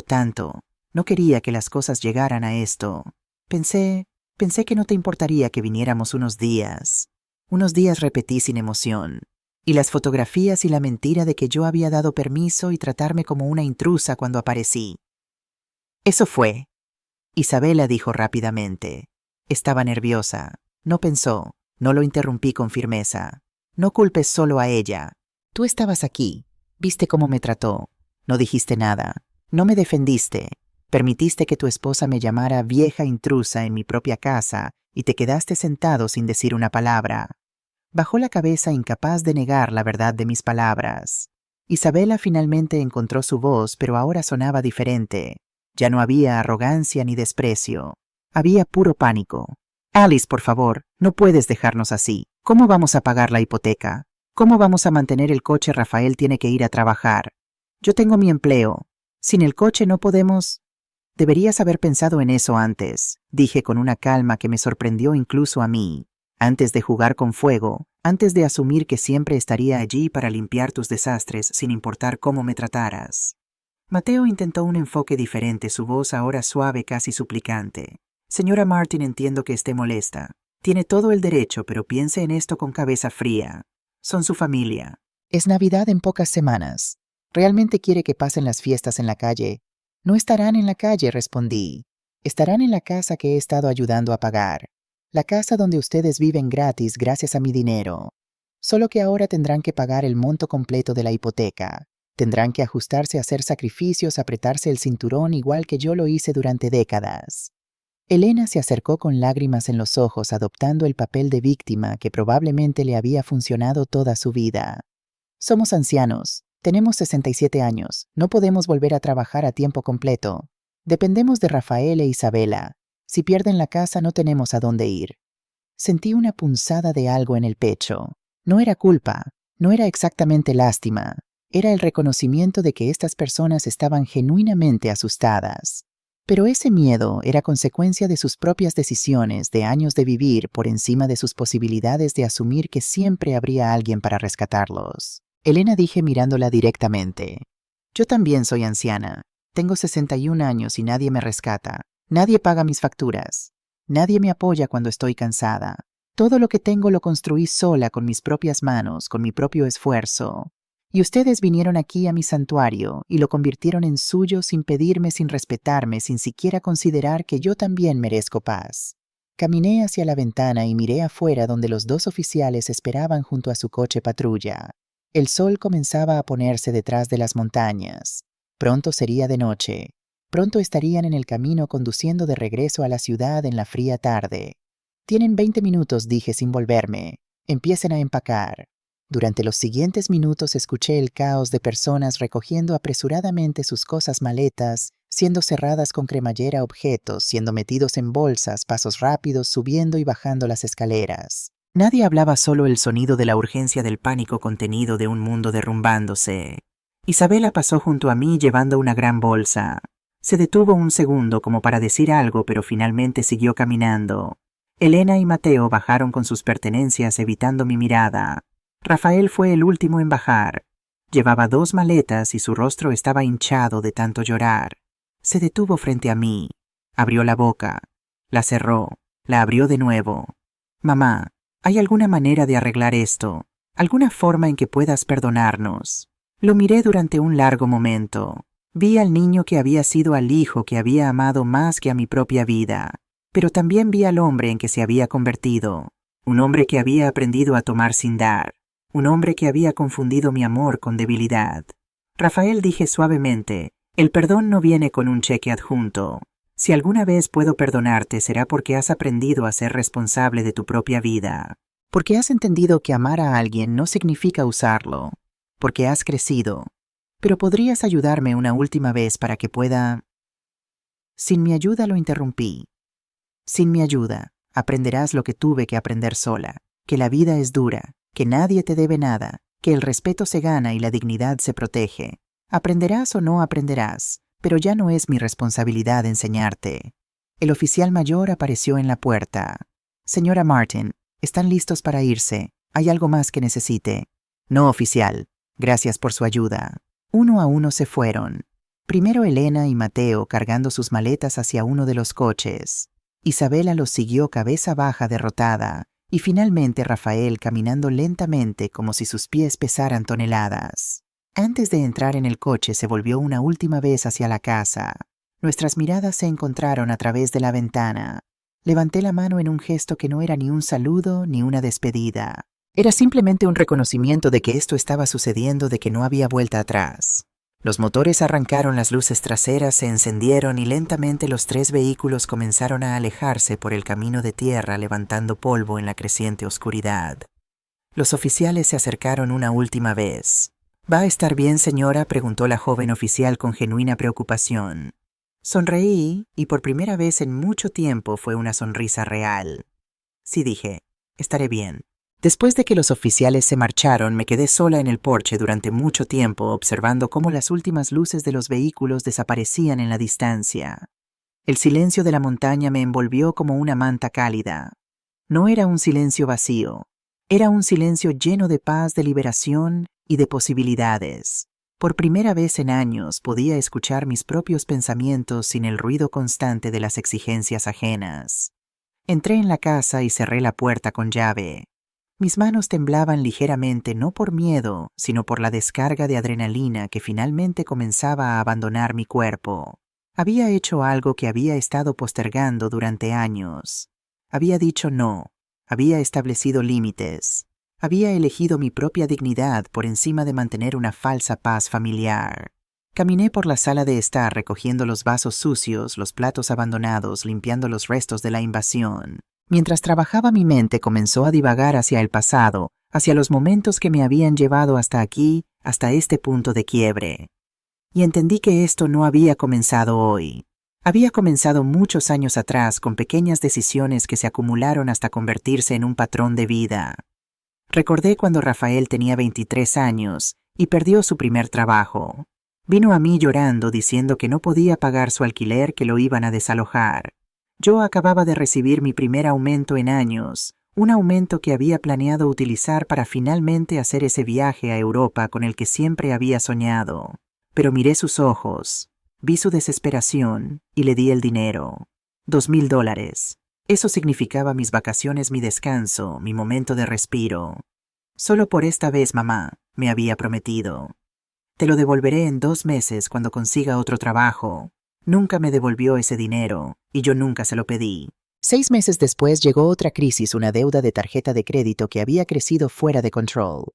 tanto. No quería que las cosas llegaran a esto. Pensé que no te importaría que viniéramos unos días. Unos días, repetí sin emoción. Y las fotografías y la mentira de que yo había dado permiso y tratarme como una intrusa cuando aparecí. Eso fue. Isabela dijo rápidamente. Estaba nerviosa. No pensó. No lo interrumpí con firmeza. No culpes solo a ella. Tú estabas aquí. Viste cómo me trató. No dijiste nada. No me defendiste. Permitiste que tu esposa me llamara vieja intrusa en mi propia casa y te quedaste sentado sin decir una palabra. Bajó la cabeza, incapaz de negar la verdad de mis palabras. Isabela finalmente encontró su voz, pero ahora sonaba diferente. Ya no había arrogancia ni desprecio. Había puro pánico. Alice, por favor, no puedes dejarnos así. ¿Cómo vamos a pagar la hipoteca? ¿Cómo vamos a mantener el coche? Rafael tiene que ir a trabajar. Yo tengo mi empleo. Sin el coche no podemos... Deberías haber pensado en eso antes, dije con una calma que me sorprendió incluso a mí. Antes de jugar con fuego, antes de asumir que siempre estaría allí para limpiar tus desastres sin importar cómo me trataras. Mateo intentó un enfoque diferente, su voz ahora suave, casi suplicante. Señora Martin, entiendo que esté molesta. Tiene todo el derecho, pero piense en esto con cabeza fría. Son su familia. Es Navidad en pocas semanas. ¿Realmente quiere que pasen las fiestas en la calle? No estarán en la calle, respondí. Estarán en la casa que he estado ayudando a pagar. La casa donde ustedes viven gratis gracias a mi dinero. Solo que ahora tendrán que pagar el monto completo de la hipoteca. Tendrán que ajustarse a hacer sacrificios, apretarse el cinturón igual que yo lo hice durante décadas. Elena se acercó con lágrimas en los ojos, adoptando el papel de víctima que probablemente le había funcionado toda su vida. Somos ancianos. Tenemos 67 años. No podemos volver a trabajar a tiempo completo. Dependemos de Rafael e Isabela. Si pierden la casa no tenemos a dónde ir. Sentí una punzada de algo en el pecho. No era culpa, no era exactamente lástima. Era el reconocimiento de que estas personas estaban genuinamente asustadas. Pero ese miedo era consecuencia de sus propias decisiones, de años de vivir por encima de sus posibilidades de asumir que siempre habría alguien para rescatarlos. Elena, dije mirándola directamente. Yo también soy anciana. Tengo 61 años y nadie me rescata. Nadie paga mis facturas. Nadie me apoya cuando estoy cansada. Todo lo que tengo lo construí sola con mis propias manos, con mi propio esfuerzo. Y ustedes vinieron aquí a mi santuario y lo convirtieron en suyo sin pedirme, sin respetarme, sin siquiera considerar que yo también merezco paz. Caminé hacia la ventana y miré afuera donde los dos oficiales esperaban junto a su coche patrulla. El sol comenzaba a ponerse detrás de las montañas. Pronto sería de noche. Pronto estarían en el camino conduciendo de regreso a la ciudad en la fría tarde. Tienen 20 minutos, dije sin volverme. Empiecen a empacar. Durante los siguientes minutos escuché el caos de personas recogiendo apresuradamente sus cosas, maletas, siendo cerradas con cremallera, objetos, siendo metidos en bolsas, pasos rápidos, subiendo y bajando las escaleras. Nadie hablaba, solo el sonido de la urgencia del pánico contenido de un mundo derrumbándose. Isabela pasó junto a mí llevando una gran bolsa. Se detuvo un segundo como para decir algo, pero finalmente siguió caminando. Elena y Mateo bajaron con sus pertenencias evitando mi mirada. Rafael fue el último en bajar. Llevaba 2 maletas y su rostro estaba hinchado de tanto llorar. Se detuvo frente a mí. Abrió la boca. La cerró. La abrió de nuevo. Mamá, ¿hay alguna manera de arreglar esto? ¿Alguna forma en que puedas perdonarnos? Lo miré durante un largo momento. Vi al niño que había sido, al hijo que había amado más que a mi propia vida. Pero también vi al hombre en que se había convertido. Un hombre que había aprendido a tomar sin dar. Un hombre que había confundido mi amor con debilidad. Rafael, dije suavemente, el perdón no viene con un cheque adjunto. Si alguna vez puedo perdonarte será porque has aprendido a ser responsable de tu propia vida. Porque has entendido que amar a alguien no significa usarlo. Porque has crecido. Pero podrías ayudarme una última vez para que pueda... Sin mi ayuda, lo interrumpí. Sin mi ayuda, aprenderás lo que tuve que aprender sola. Que la vida es dura. Que nadie te debe nada, que el respeto se gana y la dignidad se protege. Aprenderás o no aprenderás, pero ya no es mi responsabilidad enseñarte. El oficial mayor apareció en la puerta. Señora Martin, ¿están listos para irse? ¿Hay algo más que necesite? No, oficial. Gracias por su ayuda. Uno a uno se fueron. Primero Elena y Mateo cargando sus maletas hacia uno de los coches. Isabela los siguió cabeza baja derrotada, y finalmente Rafael caminando lentamente como si sus pies pesaran toneladas. Antes de entrar en el coche se volvió una última vez hacia la casa. Nuestras miradas se encontraron a través de la ventana. Levanté la mano en un gesto que no era ni un saludo ni una despedida. Era simplemente un reconocimiento de que esto estaba sucediendo, de que no había vuelta atrás. Los motores arrancaron, las luces traseras se encendieron y lentamente los 3 vehículos comenzaron a alejarse por el camino de tierra levantando polvo en la creciente oscuridad. Los oficiales se acercaron una última vez. ¿Va a estar bien, señora?, preguntó la joven oficial con genuina preocupación. Sonreí y por primera vez en mucho tiempo fue una sonrisa real. Sí, dije, estaré bien. Después de que los oficiales se marcharon, me quedé sola en el porche durante mucho tiempo observando cómo las últimas luces de los vehículos desaparecían en la distancia. El silencio de la montaña me envolvió como una manta cálida. No era un silencio vacío, era un silencio lleno de paz, de liberación y de posibilidades. Por primera vez en años podía escuchar mis propios pensamientos sin el ruido constante de las exigencias ajenas. Entré en la casa y cerré la puerta con llave. Mis manos temblaban ligeramente no por miedo, sino por la descarga de adrenalina que finalmente comenzaba a abandonar mi cuerpo. Había hecho algo que había estado postergando durante años. Había dicho no, había establecido límites, había elegido mi propia dignidad por encima de mantener una falsa paz familiar. Caminé por la sala de estar recogiendo los vasos sucios, los platos abandonados, limpiando los restos de la invasión. Mientras trabajaba mi mente comenzó a divagar hacia el pasado, hacia los momentos que me habían llevado hasta aquí, hasta este punto de quiebre. Y entendí que esto no había comenzado hoy. Había comenzado muchos años atrás con pequeñas decisiones que se acumularon hasta convertirse en un patrón de vida. Recordé cuando Rafael tenía 23 años y perdió su primer trabajo. Vino a mí llorando diciendo que no podía pagar su alquiler, que lo iban a desalojar. Yo acababa de recibir mi primer aumento en años, un aumento que había planeado utilizar para finalmente hacer ese viaje a Europa con el que siempre había soñado. Pero miré sus ojos, vi su desesperación y le di el dinero. $2,000. Eso significaba mis vacaciones, mi descanso, mi momento de respiro. Solo por esta vez, mamá, me había prometido. Te lo devolveré en 2 meses cuando consiga otro trabajo. Nunca me devolvió ese dinero, y yo nunca se lo pedí. 6 meses después llegó otra crisis, una deuda de tarjeta de crédito que había crecido fuera de control.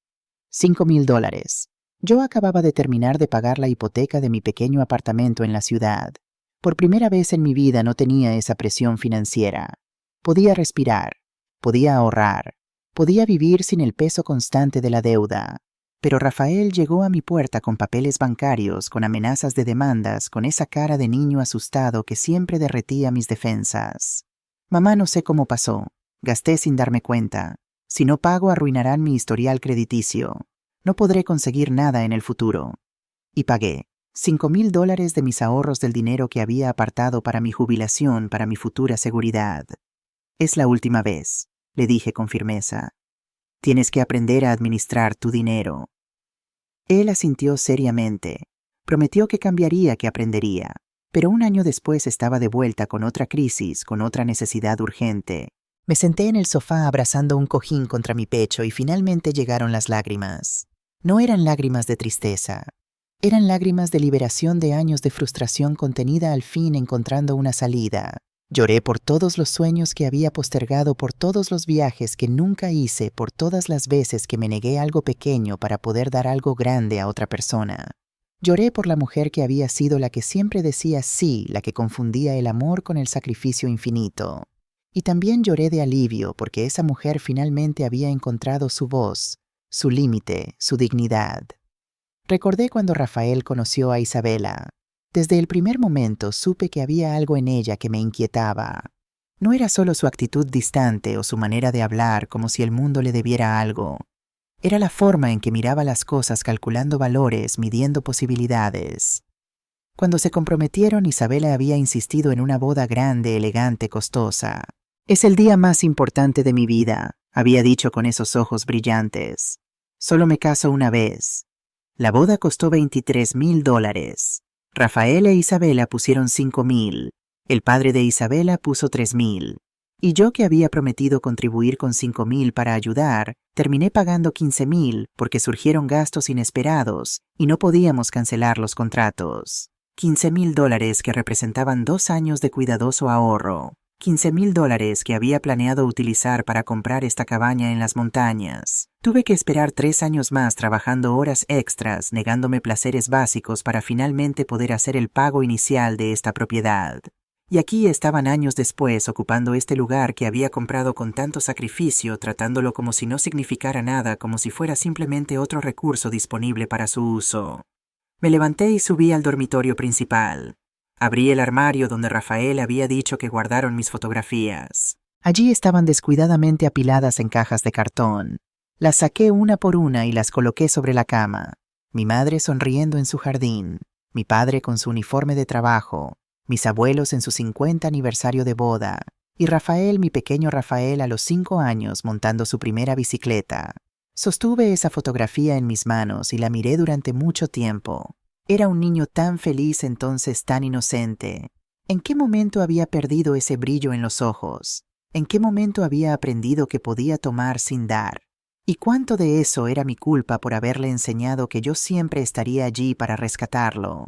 $5,000. Yo acababa de terminar de pagar la hipoteca de mi pequeño apartamento en la ciudad. Por primera vez en mi vida no tenía esa presión financiera. Podía respirar, podía ahorrar, podía vivir sin el peso constante de la deuda. Pero Rafael llegó a mi puerta con papeles bancarios, con amenazas de demandas, con esa cara de niño asustado que siempre derretía mis defensas. Mamá, no sé cómo pasó. Gasté sin darme cuenta. Si no pago, arruinarán mi historial crediticio. No podré conseguir nada en el futuro. Y pagué. $5,000 de mis ahorros, del dinero que había apartado para mi jubilación, para mi futura seguridad. Es la última vez, le dije con firmeza. Tienes que aprender a administrar tu dinero. Él asintió seriamente. Prometió que cambiaría, que aprendería. Pero un año después estaba de vuelta con otra crisis, con otra necesidad urgente. Me senté en el sofá abrazando un cojín contra mi pecho y finalmente llegaron las lágrimas. No eran lágrimas de tristeza. Eran lágrimas de liberación de años de frustración contenida, al fin encontrando una salida. Lloré por todos los sueños que había postergado, por todos los viajes que nunca hice, por todas las veces que me negué algo pequeño para poder dar algo grande a otra persona. Lloré por la mujer que había sido, la que siempre decía sí, la que confundía el amor con el sacrificio infinito. Y también lloré de alivio porque esa mujer finalmente había encontrado su voz, su límite, su dignidad. Recordé cuando Rafael conoció a Isabela. Desde el primer momento supe que había algo en ella que me inquietaba. No era solo su actitud distante o su manera de hablar como si el mundo le debiera algo. Era la forma en que miraba las cosas, calculando valores, midiendo posibilidades. Cuando se comprometieron, Isabela había insistido en una boda grande, elegante, costosa. «Es el día más importante de mi vida», había dicho con esos ojos brillantes. «Solo me caso una vez». La boda costó $23,000. Rafael e Isabela pusieron $5,000. El padre de Isabela puso $3,000. Y yo, que había prometido contribuir con $5,000 para ayudar, terminé pagando $15,000 porque surgieron gastos inesperados y no podíamos cancelar los contratos. $15,000 que representaban 2 años de cuidadoso ahorro. $15,000 que había planeado utilizar para comprar esta cabaña en las montañas. Tuve que esperar 3 años más trabajando horas extras, negándome placeres básicos para finalmente poder hacer el pago inicial de esta propiedad. Y aquí estaban años después ocupando este lugar que había comprado con tanto sacrificio, tratándolo como si no significara nada, como si fuera simplemente otro recurso disponible para su uso. Me levanté y subí al dormitorio principal. Abrí el armario donde Rafael había dicho que guardaron mis fotografías. Allí estaban descuidadamente apiladas en cajas de cartón. Las saqué una por una y las coloqué sobre la cama. Mi madre sonriendo en su jardín, mi padre con su uniforme de trabajo, mis abuelos en su 50 aniversario de boda, y Rafael, mi pequeño Rafael, a los 5 años montando su primera bicicleta. Sostuve esa fotografía en mis manos y la miré durante mucho tiempo. Era un niño tan feliz entonces, tan inocente. ¿En qué momento había perdido ese brillo en los ojos? ¿En qué momento había aprendido que podía tomar sin dar? ¿Y cuánto de eso era mi culpa por haberle enseñado que yo siempre estaría allí para rescatarlo?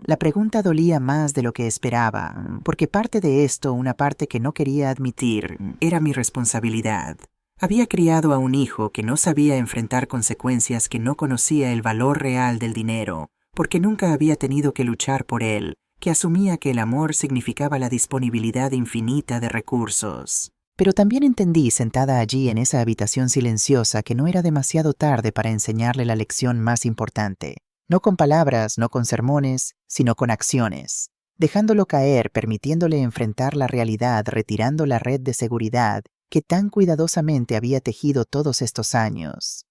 La pregunta dolía más de lo que esperaba, porque parte de esto, una parte que no quería admitir, era mi responsabilidad. Había criado a un hijo que no sabía enfrentar consecuencias, que no conocía el valor real del dinero, porque nunca había tenido que luchar por él, que asumía que el amor significaba la disponibilidad infinita de recursos. Pero también entendí, sentada allí en esa habitación silenciosa, que no era demasiado tarde para enseñarle la lección más importante. No con palabras, no con sermones, sino con acciones. Dejándolo caer, permitiéndole enfrentar la realidad, retirando la red de seguridad que tan cuidadosamente había tejido todos estos años.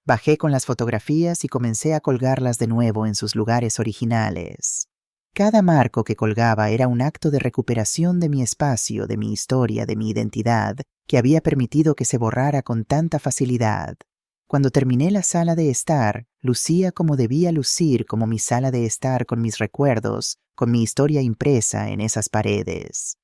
Bajé con las fotografías y comencé a colgarlas de nuevo en sus lugares originales. Cada marco que colgaba era un acto de recuperación de mi espacio, de mi historia, de mi identidad, que había permitido que se borrara con tanta facilidad. Cuando terminé la sala de estar, lucía como debía lucir, como mi sala de estar, con mis recuerdos, con mi historia impresa en esas paredes.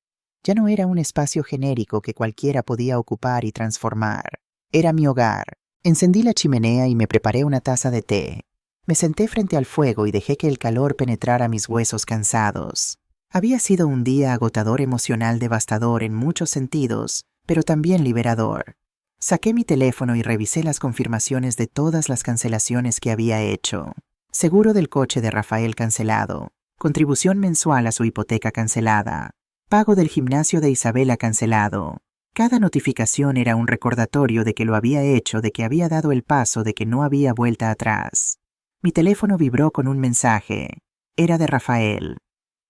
Ya no era un espacio genérico que cualquiera podía ocupar y transformar. Era mi hogar. Encendí la chimenea y me preparé una taza de té. Me senté frente al fuego y dejé que el calor penetrara mis huesos cansados. Había sido un día agotador, emocional, devastador en muchos sentidos, pero también liberador. Saqué mi teléfono y revisé las confirmaciones de todas las cancelaciones que había hecho. Seguro del coche de Rafael cancelado, contribución mensual a su hipoteca cancelada, pago del gimnasio de Isabela cancelado. Cada notificación era un recordatorio de que lo había hecho, de que había dado el paso, de que no había vuelta atrás. Mi teléfono vibró con un mensaje. Era de Rafael.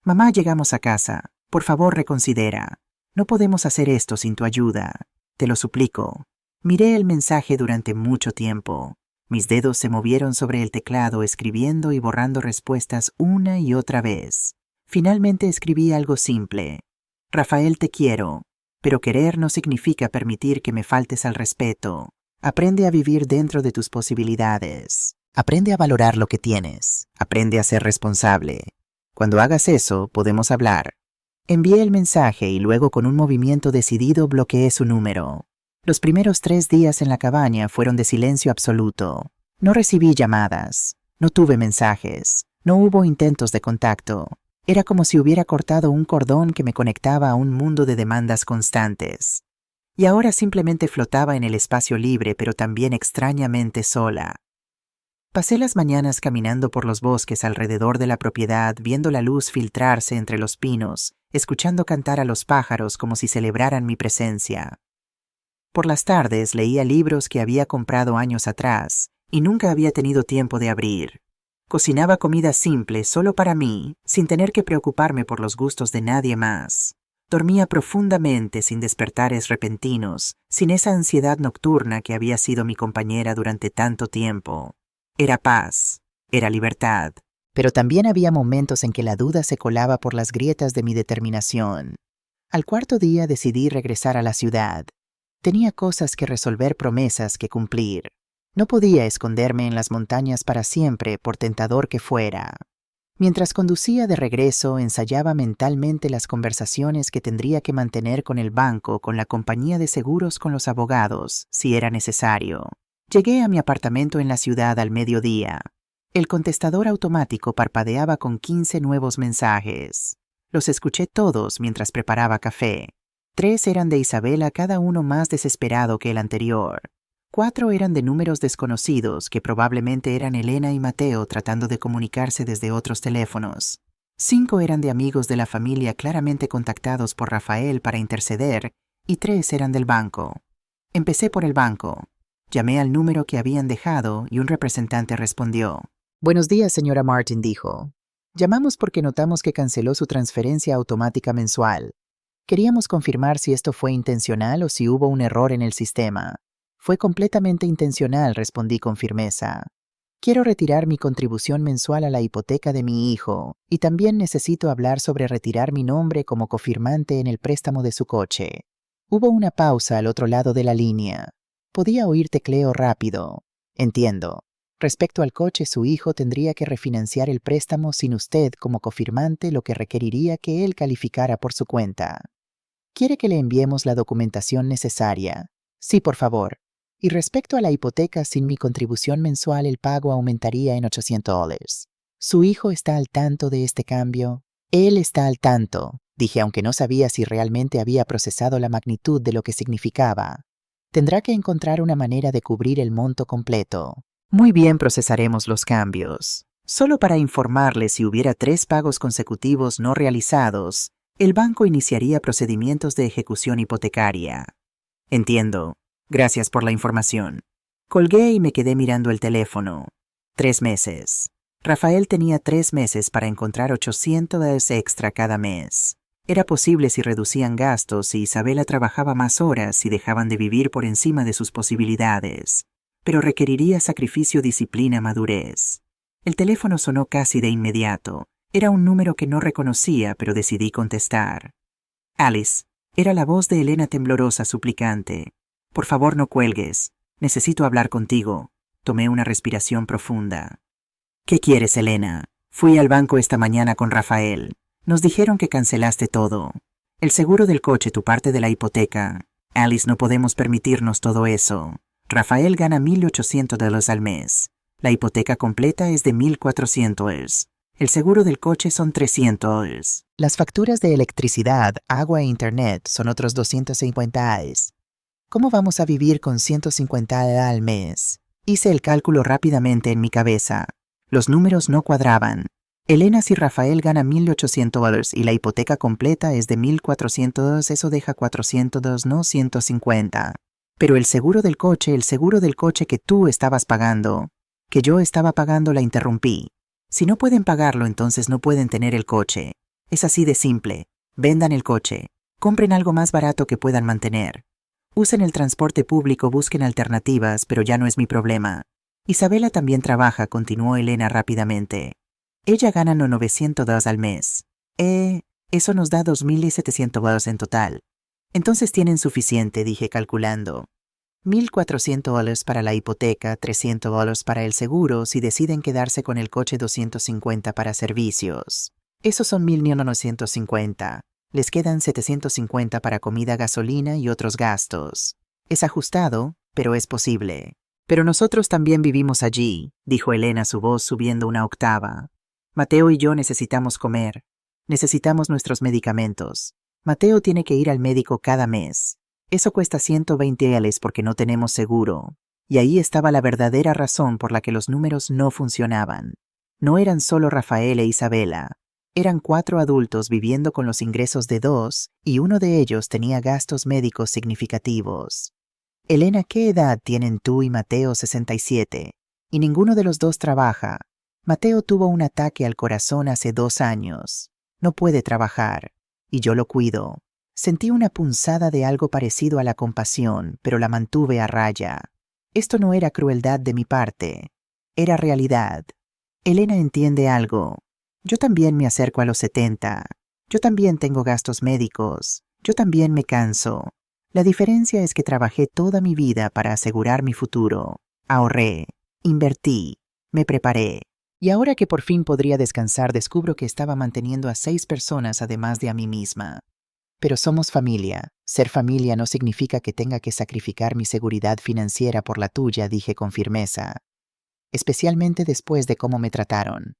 «Mamá, llegamos a casa. Por favor, reconsidera. No podemos hacer esto sin tu ayuda. Te lo suplico». Miré el mensaje durante mucho tiempo. Mis dedos se movieron sobre el teclado, escribiendo y borrando respuestas una y otra vez. Finalmente escribí algo simple. «Rafael, te quiero. Pero querer no significa permitir que me faltes al respeto. Aprende a vivir dentro de tus posibilidades. Aprende a valorar lo que tienes. Aprende a ser responsable. Cuando hagas eso, podemos hablar». Envié el mensaje y luego, con un movimiento decidido, bloqueé su número. Los primeros 3 días en la cabaña fueron de silencio absoluto. No recibí llamadas. No tuve mensajes. No hubo intentos de contacto. Era como si hubiera cortado un cordón que me conectaba a un mundo de demandas constantes. Y ahora simplemente flotaba en el espacio libre, pero también extrañamente sola. Pasé las mañanas caminando por los bosques alrededor de la propiedad, viendo la luz filtrarse entre los pinos, escuchando cantar a los pájaros como si celebraran mi presencia. Por las tardes leía libros que había comprado años atrás y nunca había tenido tiempo de abrir. Cocinaba comida simple solo para mí, sin tener que preocuparme por los gustos de nadie más. Dormía profundamente sin despertares repentinos, sin esa ansiedad nocturna que había sido mi compañera durante tanto tiempo. Era paz, era libertad. Pero también había momentos en que la duda se colaba por las grietas de mi determinación. Al cuarto día decidí regresar a la ciudad. Tenía cosas que resolver, promesas que cumplir. No podía esconderme en las montañas para siempre, por tentador que fuera. Mientras conducía de regreso, ensayaba mentalmente las conversaciones que tendría que mantener con el banco, con la compañía de seguros, con los abogados, si era necesario. Llegué a mi apartamento en la ciudad al mediodía. El contestador automático parpadeaba con 15 nuevos mensajes. Los escuché todos mientras preparaba café. 3 eran de Isabela, cada uno más desesperado que el anterior. 4 eran de números desconocidos, que probablemente eran Elena y Mateo tratando de comunicarse desde otros teléfonos. 5 eran de amigos de la familia claramente contactados por Rafael para interceder, y 3 eran del banco. Empecé por el banco. Llamé al número que habían dejado y un representante respondió. «Buenos días, señora Martin», dijo. «Llamamos porque notamos que canceló su transferencia automática mensual. Queríamos confirmar si esto fue intencional o si hubo un error en el sistema». «Fue completamente intencional», respondí con firmeza. «Quiero retirar mi contribución mensual a la hipoteca de mi hijo y también necesito hablar sobre retirar mi nombre como cofirmante en el préstamo de su coche». Hubo una pausa al otro lado de la línea. Podía oír tecleo rápido. «Entiendo. Respecto al coche, su hijo tendría que refinanciar el préstamo sin usted como cofirmante, lo que requeriría que él calificara por su cuenta. ¿Quiere que le enviemos la documentación necesaria?» «Sí, por favor. Y respecto a la hipoteca, sin mi contribución mensual el pago aumentaría en $800. ¿Su hijo está al tanto de este cambio?» «Él está al tanto», dije, aunque no sabía si realmente había procesado la magnitud de lo que significaba. «Tendrá que encontrar una manera de cubrir el monto completo». «Muy bien, procesaremos los cambios. Solo para informarle, si hubiera 3 pagos consecutivos no realizados, el banco iniciaría procedimientos de ejecución hipotecaria». «Entiendo. Gracias por la información». Colgué y me quedé mirando el teléfono. 3 meses. Rafael tenía 3 meses para encontrar $800 extra cada mes. Era posible si reducían gastos y Isabela trabajaba más horas y dejaban de vivir por encima de sus posibilidades. Pero requeriría sacrificio, disciplina, madurez. El teléfono sonó casi de inmediato. Era un número que no reconocía, pero decidí contestar. «Alice», era la voz de Elena, temblorosa, suplicante. «Por favor, no cuelgues. Necesito hablar contigo». Tomé una respiración profunda. «¿Qué quieres, Elena? Fui al banco esta mañana con Rafael. Nos dijeron que cancelaste todo. El seguro del coche, tu parte de la hipoteca. Alice, no podemos permitirnos todo eso. Rafael gana $1,800 al mes. La hipoteca completa es de $1,400. El seguro del coche son $300. Las facturas de electricidad, agua e internet son otros $250. ¿Cómo vamos a vivir con $150 al mes?» Hice el cálculo rápidamente en mi cabeza. Los números no cuadraban. Elena, si Rafael gana $1,800 y la hipoteca completa es de $1,400, eso deja $400, no $150. Pero el seguro del coche que tú estabas pagando, que yo estaba pagando, la interrumpí. Si no pueden pagarlo, entonces no pueden tener el coche. Es así de simple. Vendan el coche. Compren algo más barato que puedan mantener. Usen el transporte público, busquen alternativas, pero ya no es mi problema. Isabela también trabaja, continuó Elena rápidamente. Ella gana $900 al mes. Eso nos da $2,700 en total. Entonces tienen suficiente, dije calculando. $1,400 para la hipoteca, $300 para el seguro, si deciden quedarse con el coche, $250 para servicios. Esos son $1,950. Les quedan $750 para comida, gasolina y otros gastos. Es ajustado, pero es posible. Pero nosotros también vivimos allí, dijo Elena, su voz subiendo una octava. Mateo y yo necesitamos comer. Necesitamos nuestros medicamentos. Mateo tiene que ir al médico cada mes. Eso cuesta $120 porque no tenemos seguro. Y ahí estaba la verdadera razón por la que los números no funcionaban. No eran solo Rafael e Isabela. Eran 4 adultos viviendo con los ingresos de 2 y uno de ellos tenía gastos médicos significativos. Elena, ¿qué edad tienen tú y Mateo? 67. Y ninguno de los dos trabaja. Mateo tuvo un ataque al corazón hace 2 años. No puede trabajar. Y yo lo cuido. Sentí una punzada de algo parecido a la compasión, pero la mantuve a raya. Esto no era crueldad de mi parte. Era realidad. Elena entiende algo. Yo también me acerco a los 70. Yo también tengo gastos médicos. Yo también me canso. La diferencia es que trabajé toda mi vida para asegurar mi futuro. Ahorré, invertí, me preparé. Y ahora que por fin podría descansar, descubro que estaba manteniendo a 6 personas además de a mí misma. Pero somos familia. Ser familia no significa que tenga que sacrificar mi seguridad financiera por la tuya, dije con firmeza. Especialmente después de cómo me trataron.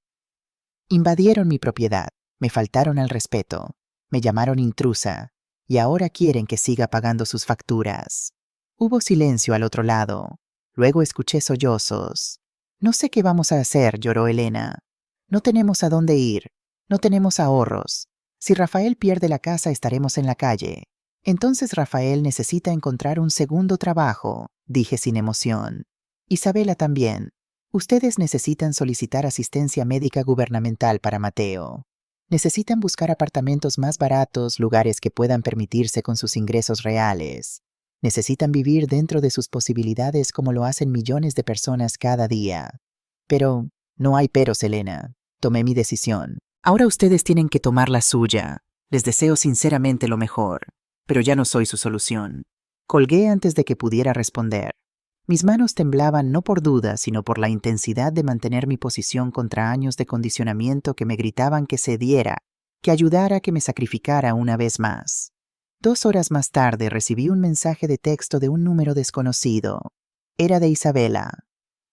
Invadieron mi propiedad, me faltaron al respeto, me llamaron intrusa, y ahora quieren que siga pagando sus facturas. Hubo silencio al otro lado. Luego escuché sollozos. No sé qué vamos a hacer, lloró Elena. No tenemos a dónde ir. No tenemos ahorros. Si Rafael pierde la casa, estaremos en la calle. Entonces Rafael necesita encontrar un segundo trabajo, dije sin emoción. Isabela también. Ustedes necesitan solicitar asistencia médica gubernamental para Mateo. Necesitan buscar apartamentos más baratos, lugares que puedan permitirse con sus ingresos reales. Necesitan vivir dentro de sus posibilidades como lo hacen millones de personas cada día. Pero no hay peros, Elena. Tomé mi decisión. Ahora ustedes tienen que tomar la suya. Les deseo sinceramente lo mejor, pero ya no soy su solución. Colgué antes de que pudiera responder. Mis manos temblaban no por duda, sino por la intensidad de mantener mi posición contra años de condicionamiento que me gritaban que cediera, que ayudara, que me sacrificara una vez más. 2 horas más tarde recibí un mensaje de texto de un número desconocido. Era de Isabela.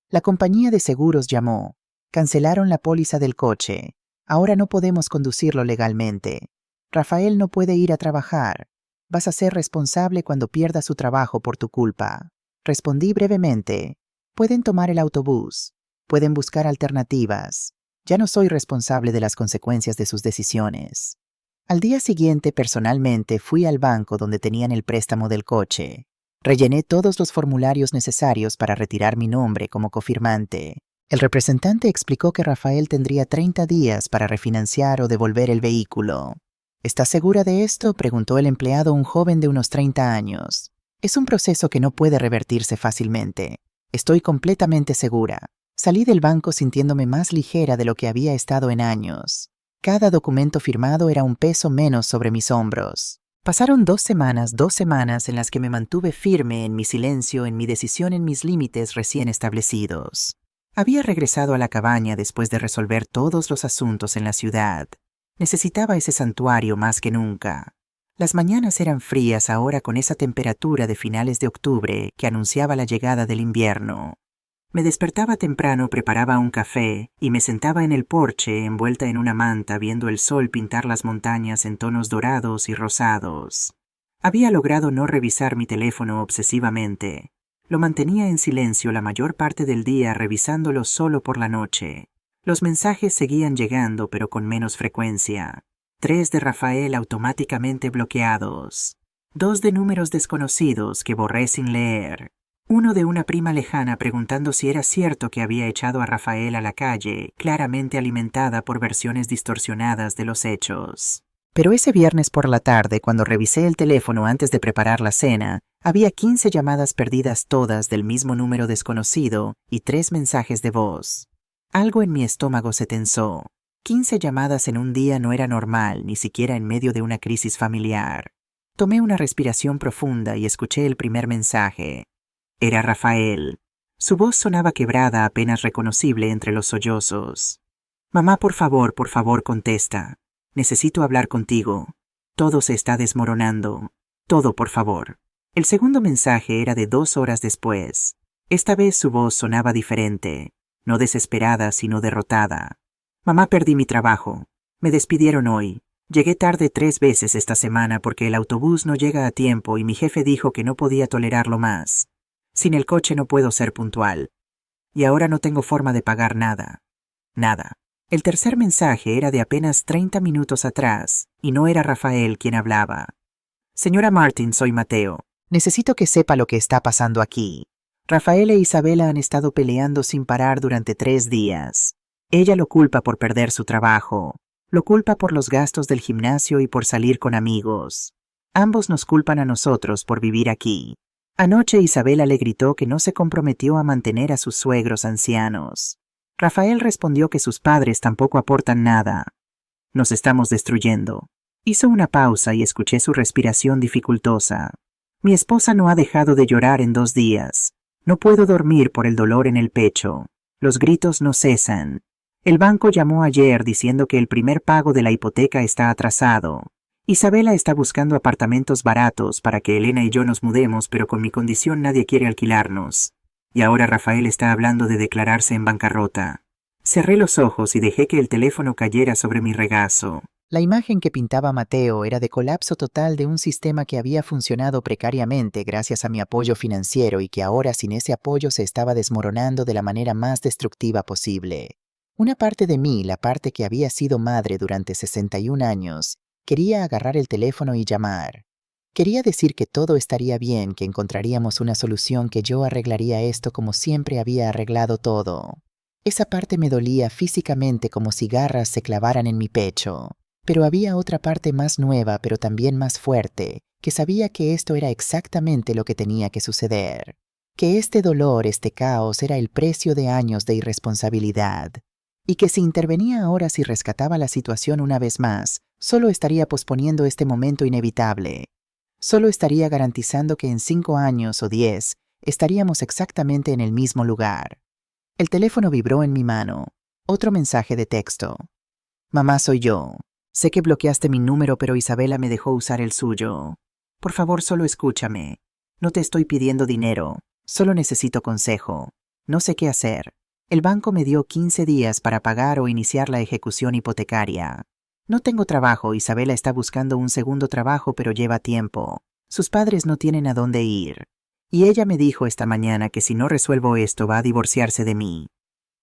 La compañía de seguros llamó. Cancelaron la póliza del coche. Ahora no podemos conducirlo legalmente. Rafael no puede ir a trabajar. Vas a ser responsable cuando pierda su trabajo por tu culpa. Respondí brevemente. Pueden tomar el autobús. Pueden buscar alternativas. Ya no soy responsable de las consecuencias de sus decisiones. Al día siguiente, personalmente, fui al banco donde tenían el préstamo del coche. Rellené todos los formularios necesarios para retirar mi nombre como cofirmante. El representante explicó que Rafael tendría 30 días para refinanciar o devolver el vehículo. ¿Estás segura de esto?, preguntó el empleado, un joven de unos 30 años. Es un proceso que no puede revertirse fácilmente. Estoy completamente segura. Salí del banco sintiéndome más ligera de lo que había estado en años. Cada documento firmado era un peso menos sobre mis hombros. Pasaron 2 semanas en las que me mantuve firme en mi silencio, en mi decisión, en mis límites recién establecidos. Había regresado a la cabaña después de resolver todos los asuntos en la ciudad. Necesitaba ese santuario más que nunca. Las mañanas eran frías ahora con esa temperatura de finales de octubre que anunciaba la llegada del invierno. Me despertaba temprano, preparaba un café y me sentaba en el porche envuelta en una manta viendo el sol pintar las montañas en tonos dorados y rosados. Había logrado no revisar mi teléfono obsesivamente. Lo mantenía en silencio la mayor parte del día, revisándolo solo por la noche. Los mensajes seguían llegando, pero con menos frecuencia. 3 de Rafael automáticamente bloqueados. 2 de números desconocidos que borré sin leer. 1 de una prima lejana preguntando si era cierto que había echado a Rafael a la calle, claramente alimentada por versiones distorsionadas de los hechos. Pero ese viernes por la tarde, cuando revisé el teléfono antes de preparar la cena, había 15 llamadas perdidas, todas del mismo número desconocido, y 3 mensajes de voz. Algo en mi estómago se tensó. 15 llamadas en un día no era normal, ni siquiera en medio de una crisis familiar. Tomé una respiración profunda y escuché el primer mensaje. Era Rafael. Su voz sonaba quebrada, apenas reconocible entre los sollozos. Mamá, por favor, contesta. Necesito hablar contigo. Todo se está desmoronando. Todo, por favor. El segundo mensaje era de 2 horas después. Esta vez su voz sonaba diferente, no desesperada, sino derrotada. Mamá, perdí mi trabajo. Me despidieron hoy. Llegué tarde 3 veces esta semana porque el autobús no llega a tiempo y mi jefe dijo que no podía tolerarlo más. Sin el coche no puedo ser puntual. Y ahora no tengo forma de pagar nada. Nada. El tercer mensaje era de apenas 30 minutos atrás, y no era Rafael quien hablaba. Señora Martin, soy Mateo. Necesito que sepa lo que está pasando aquí. Rafael e Isabela han estado peleando sin parar durante 3 días. Ella lo culpa por perder su trabajo. Lo culpa por los gastos del gimnasio y por salir con amigos. Ambos nos culpan a nosotros por vivir aquí. Anoche Isabela le gritó que no se comprometió a mantener a sus suegros ancianos. Rafael respondió que sus padres tampoco aportan nada. Nos estamos destruyendo. Hizo una pausa y escuché su respiración dificultosa. Mi esposa no ha dejado de llorar en 2 días. No puedo dormir por el dolor en el pecho. Los gritos no cesan. El banco llamó ayer diciendo que el primer pago de la hipoteca está atrasado. Isabela está buscando apartamentos baratos para que Elena y yo nos mudemos, pero con mi condición nadie quiere alquilarnos. Y ahora Rafael está hablando de declararse en bancarrota. Cerré los ojos y dejé que el teléfono cayera sobre mi regazo.
La imagen que pintaba Mateo era de colapso total de un sistema que había funcionado precariamente gracias a mi apoyo financiero y que ahora sin ese apoyo se estaba desmoronando de la manera más destructiva posible. Una parte de mí, la parte que había sido madre durante 61 años, quería agarrar el teléfono y llamar. Quería decir que todo estaría bien, que encontraríamos una solución, que yo arreglaría esto como siempre había arreglado todo. Esa parte me dolía físicamente como si garras se clavaran en mi pecho. Pero había otra parte más nueva, pero también más fuerte, que sabía que esto era exactamente lo que tenía que suceder. Que este dolor, este caos, era el precio de años de irresponsabilidad. Y que si intervenía ahora, si rescataba la situación una vez más, solo estaría posponiendo este momento inevitable. Solo estaría garantizando que en 5 años o 10 estaríamos exactamente en el mismo lugar. El teléfono vibró en mi mano. Otro mensaje de texto. Mamá, soy yo. Sé que bloqueaste mi número, pero Isabela me dejó usar el suyo. Por favor, solo escúchame. No te estoy pidiendo dinero. Solo necesito consejo. No sé qué hacer. El banco me dio 15 días para pagar o iniciar la ejecución hipotecaria. No tengo trabajo. Isabela está buscando un segundo trabajo, pero lleva tiempo. Sus padres no tienen a dónde ir. Y ella me dijo esta mañana que si no resuelvo esto va a divorciarse de mí.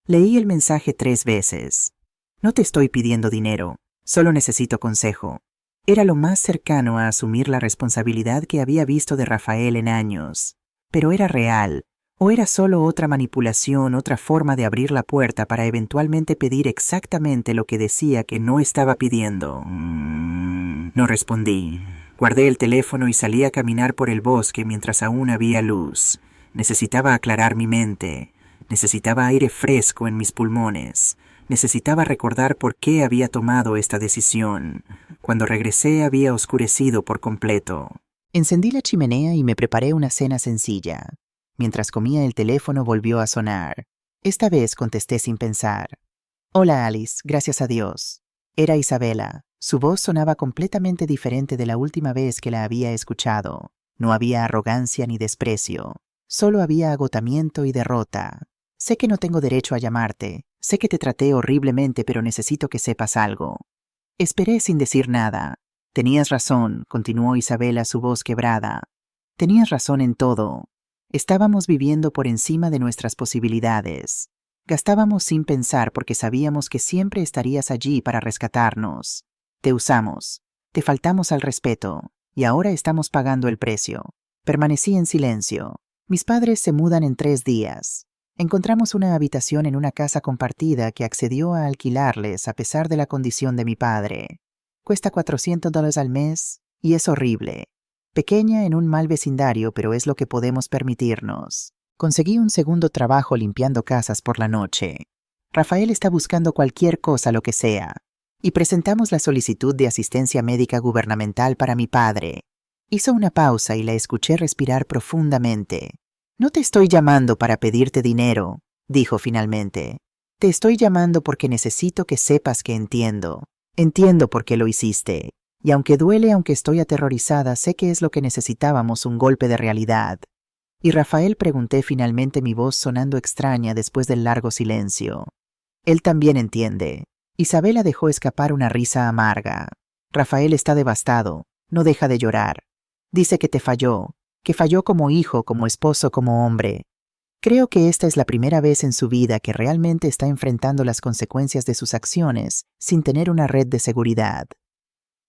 Leí el mensaje 3 veces. No te estoy pidiendo dinero. Solo necesito consejo. Era lo más cercano a asumir la responsabilidad que había visto de Rafael en años. Pero ¿era real? ¿O era solo otra manipulación, otra forma de abrir la puerta para eventualmente pedir exactamente lo que decía que no estaba pidiendo? No respondí. Guardé el teléfono y salí a caminar por el bosque mientras aún había luz. Necesitaba aclarar mi mente. Necesitaba aire fresco en mis pulmones. Necesitaba recordar por qué había tomado esta decisión. Cuando regresé había oscurecido por completo. Encendí la chimenea y me preparé una cena sencilla. Mientras comía el teléfono volvió a sonar. Esta vez contesté sin pensar. Hola Alice, gracias a Dios. Era Isabela. Su voz sonaba completamente diferente de la última vez que la había escuchado. No había arrogancia ni desprecio. Solo había agotamiento y derrota. Sé que no tengo derecho a llamarte. Sé que te traté horriblemente, pero necesito que sepas algo. Esperé sin decir nada. Tenías razón, continuó Isabela, su voz quebrada. Tenías razón en todo. Estábamos viviendo por encima de nuestras posibilidades. Gastábamos sin pensar porque sabíamos que siempre estarías allí para rescatarnos. Te usamos. Te faltamos al respeto. Y ahora estamos pagando el precio. Permanecí en silencio. Mis padres se mudan en 3 días. Encontramos una habitación en una casa compartida que accedió a alquilarles a pesar de la condición de mi padre. Cuesta $400 al mes y es horrible. Pequeña en un mal vecindario, pero es lo que podemos permitirnos. Conseguí un segundo trabajo limpiando casas por la noche. Rafael está buscando cualquier cosa, lo que sea. Y presentamos la solicitud de asistencia médica gubernamental para mi padre. Hizo una pausa y la escuché respirar profundamente. No te estoy llamando para pedirte dinero, dijo finalmente. Te estoy llamando porque necesito que sepas que entiendo. Entiendo por qué lo hiciste. Y aunque duele, aunque estoy aterrorizada, sé que es lo que necesitábamos, un golpe de realidad. Y Rafael, pregunté finalmente, mi voz sonando extraña después del largo silencio. Él también entiende. Isabela dejó escapar una risa amarga. Rafael está devastado. No deja de llorar. Dice que te falló. Que falló como hijo, como esposo, como hombre. Creo que esta es la primera vez en su vida que realmente está enfrentando las consecuencias de sus acciones sin tener una red de seguridad.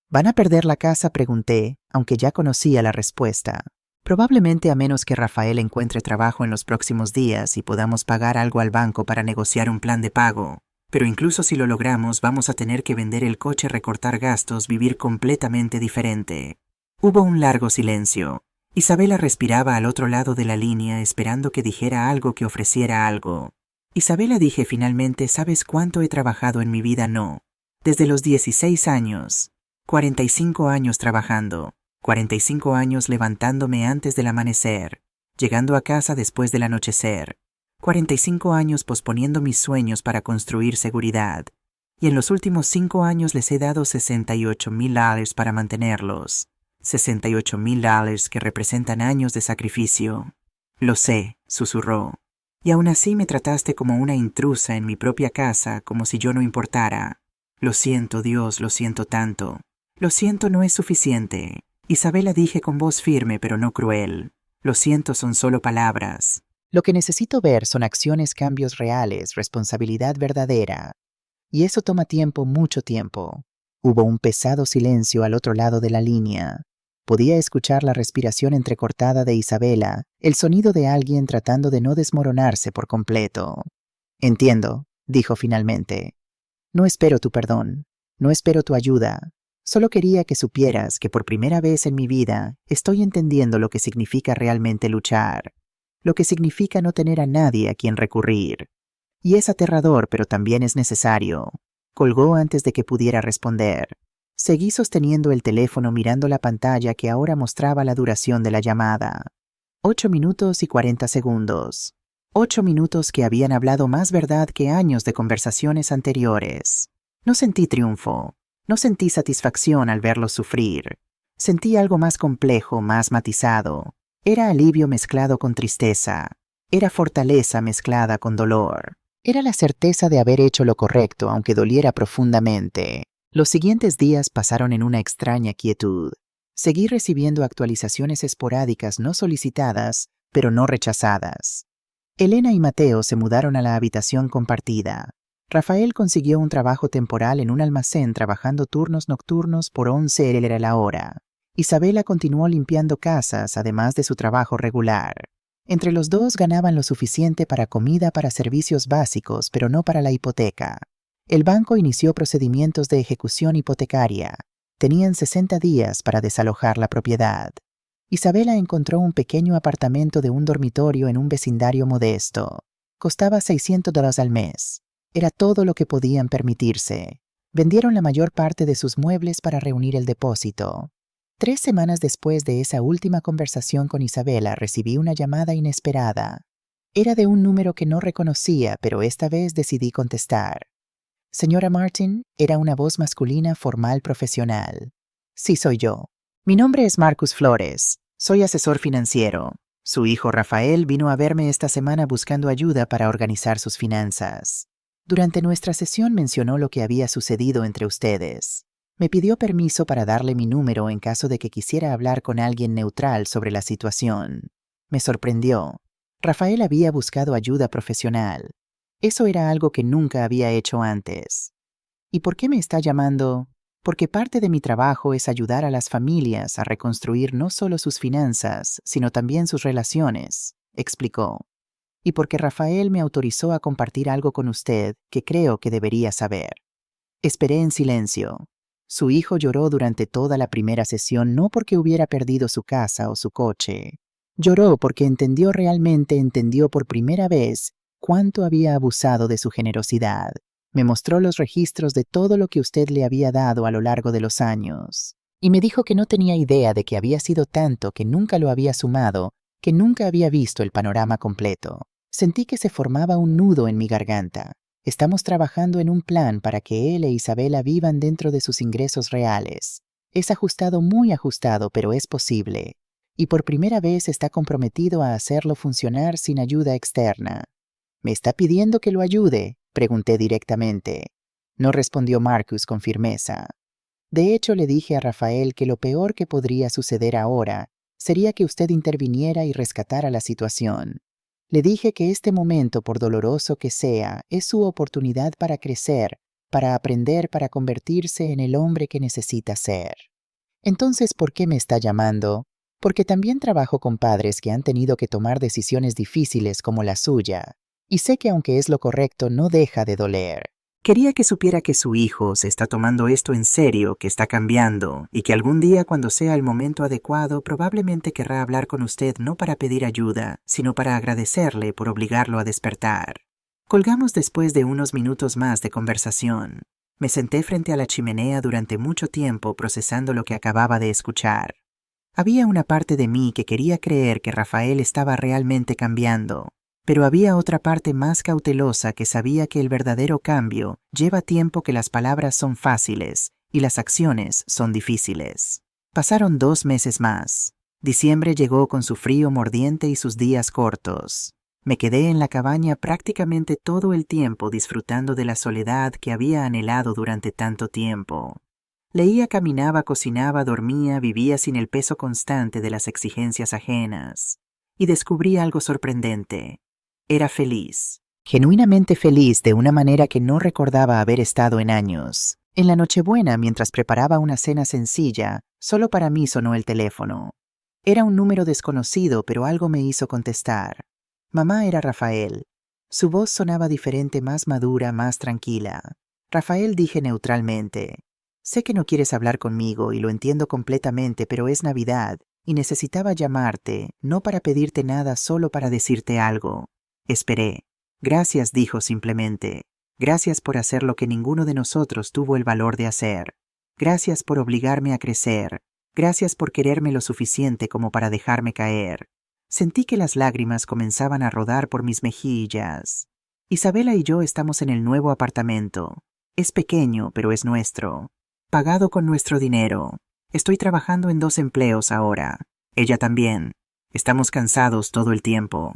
¿Van a perder la casa?, pregunté, aunque ya conocía la respuesta. Probablemente, a menos que Rafael encuentre trabajo en los próximos días y podamos pagar algo al banco para negociar un plan de pago. Pero incluso si lo logramos, vamos a tener que vender el coche, recortar gastos, vivir completamente diferente.
Hubo un largo silencio. Isabela respiraba al otro lado de la línea esperando que dijera algo que ofreciera algo. Isabela, dije finalmente, ¿sabes cuánto he trabajado en mi vida? No. Desde los 16 años. 45 años trabajando. 45 años levantándome antes del amanecer. Llegando a casa después del anochecer. 45 años posponiendo mis sueños para construir seguridad. Y en los últimos 5 años les he dado $68,000 para mantenerlos. $68,000 que representan años de sacrificio. Lo sé, susurró. Y aún así me trataste como una intrusa en mi propia casa, como si yo no importara. Lo siento, Dios, lo siento tanto. Lo siento no es suficiente. Isabela, dije con voz firme pero no cruel. Lo siento son solo palabras.
Lo que necesito ver son acciones, cambios reales, responsabilidad verdadera. Y eso toma tiempo, mucho tiempo. Hubo un pesado silencio al otro lado de la línea. Podía escuchar la respiración entrecortada de Isabela, el sonido de alguien tratando de no desmoronarse por completo. Entiendo, dijo finalmente. No espero tu perdón, no espero tu ayuda. Solo quería que supieras que por primera vez en mi vida estoy entendiendo lo que significa realmente luchar, lo que significa no tener a nadie a quien recurrir. Y es aterrador, pero también es necesario. Colgó antes de que pudiera responder. Seguí sosteniendo el teléfono mirando la pantalla que ahora mostraba la duración de la llamada. 8 minutos y 40 segundos. 8 minutos que habían hablado más verdad que años de conversaciones anteriores. No sentí triunfo. No sentí satisfacción al verlos sufrir. Sentí algo más complejo, más matizado. Era alivio mezclado con tristeza. Era fortaleza mezclada con dolor. Era la certeza de haber hecho lo correcto, aunque doliera profundamente. Los siguientes días pasaron en una extraña quietud. Seguí recibiendo actualizaciones esporádicas no solicitadas, pero no rechazadas. Elena y Mateo se mudaron a la habitación compartida. Rafael consiguió un trabajo temporal en un almacén trabajando turnos nocturnos por 11 era la hora. Isabela continuó limpiando casas, además de su trabajo regular. Entre los dos ganaban lo suficiente para comida, para servicios básicos, pero no para la hipoteca. El banco inició procedimientos de ejecución hipotecaria. Tenían 60 días para desalojar la propiedad. Isabela encontró un pequeño apartamento de un dormitorio en un vecindario modesto. Costaba $600 al mes. Era todo lo que podían permitirse. Vendieron la mayor parte de sus muebles para reunir el depósito. 3 semanas después de esa última conversación con Isabela, recibí una llamada inesperada. Era de un número que no reconocía, pero esta vez decidí contestar. Señora Martin, era una voz masculina formal profesional. Sí, soy yo. Mi nombre es Marcus Flores. Soy asesor financiero. Su hijo Rafael vino a verme esta semana buscando ayuda para organizar sus finanzas. Durante nuestra sesión mencionó lo que había sucedido entre ustedes. Me pidió permiso para darle mi número en caso de que quisiera hablar con alguien neutral sobre la situación. Me sorprendió. Rafael había buscado ayuda profesional. Eso era algo que nunca había hecho antes. ¿Y por qué me está llamando? Porque parte de mi trabajo es ayudar a las familias a reconstruir no solo sus finanzas, sino también sus relaciones, explicó. Y porque Rafael me autorizó a compartir algo con usted que creo que debería saber. Esperé en silencio. Su hijo lloró durante toda la primera sesión no porque hubiera perdido su casa o su coche. Lloró porque entendió por primera vez cuánto había abusado de su generosidad. Me mostró los registros de todo lo que usted le había dado a lo largo de los años. Y me dijo que no tenía idea de que había sido tanto, que nunca lo había sumado, que nunca había visto el panorama completo. Sentí que se formaba un nudo en mi garganta. Estamos trabajando en un plan para que él e Isabela vivan dentro de sus ingresos reales. Es ajustado, muy ajustado, pero es posible. Y por primera vez está comprometido a hacerlo funcionar sin ayuda externa. ¿Me está pidiendo que lo ayude?, pregunté directamente. No respondió Marcus con firmeza. De hecho, le dije a Rafael que lo peor que podría suceder ahora sería que usted interviniera y rescatara la situación. Le dije que este momento, por doloroso que sea, es su oportunidad para crecer, para aprender, para convertirse en el hombre que necesita ser. Entonces, ¿por qué me está llamando? Porque también trabajo con padres que han tenido que tomar decisiones difíciles como la suya, y sé que aunque es lo correcto, no deja de doler.
Quería que supiera que su hijo se está tomando esto en serio, que está cambiando, y que algún día cuando sea el momento adecuado probablemente querrá hablar con usted no para pedir ayuda, sino para agradecerle por obligarlo a despertar. Colgamos después de unos minutos más de conversación. Me senté frente a la chimenea durante mucho tiempo procesando lo que acababa de escuchar. Había una parte de mí que quería creer que Rafael estaba realmente cambiando, pero había otra parte más cautelosa que sabía que el verdadero cambio lleva tiempo, que las palabras son fáciles y las acciones son difíciles. Pasaron 2 meses más. Diciembre llegó con su frío mordiente y sus días cortos. Me quedé en la cabaña prácticamente todo el tiempo disfrutando de la soledad que había anhelado durante tanto tiempo. Leía, caminaba, cocinaba, dormía, vivía sin el peso constante de las exigencias ajenas. Y descubrí algo sorprendente. Era feliz.
Genuinamente feliz de una manera que no recordaba haber estado en años. En la Nochebuena, mientras preparaba una cena sencilla, solo para mí sonó el teléfono. Era un número desconocido, pero algo me hizo contestar. Mamá, era Rafael. Su voz sonaba diferente, más madura, más tranquila. Rafael, dije neutralmente. Sé que no quieres hablar conmigo y lo entiendo completamente, pero es Navidad y necesitaba llamarte, no para pedirte nada, solo para decirte algo. Esperé. Gracias, dijo simplemente. Gracias por hacer lo que ninguno de nosotros tuvo el valor de hacer. Gracias por obligarme a crecer. Gracias por quererme lo suficiente como para dejarme caer. Sentí que las lágrimas comenzaban a rodar por mis mejillas. Isabela y yo estamos en el nuevo apartamento. Es pequeño, pero es nuestro. Pagado con nuestro dinero. Estoy trabajando en 2 empleos ahora. Ella también. Estamos cansados todo el tiempo.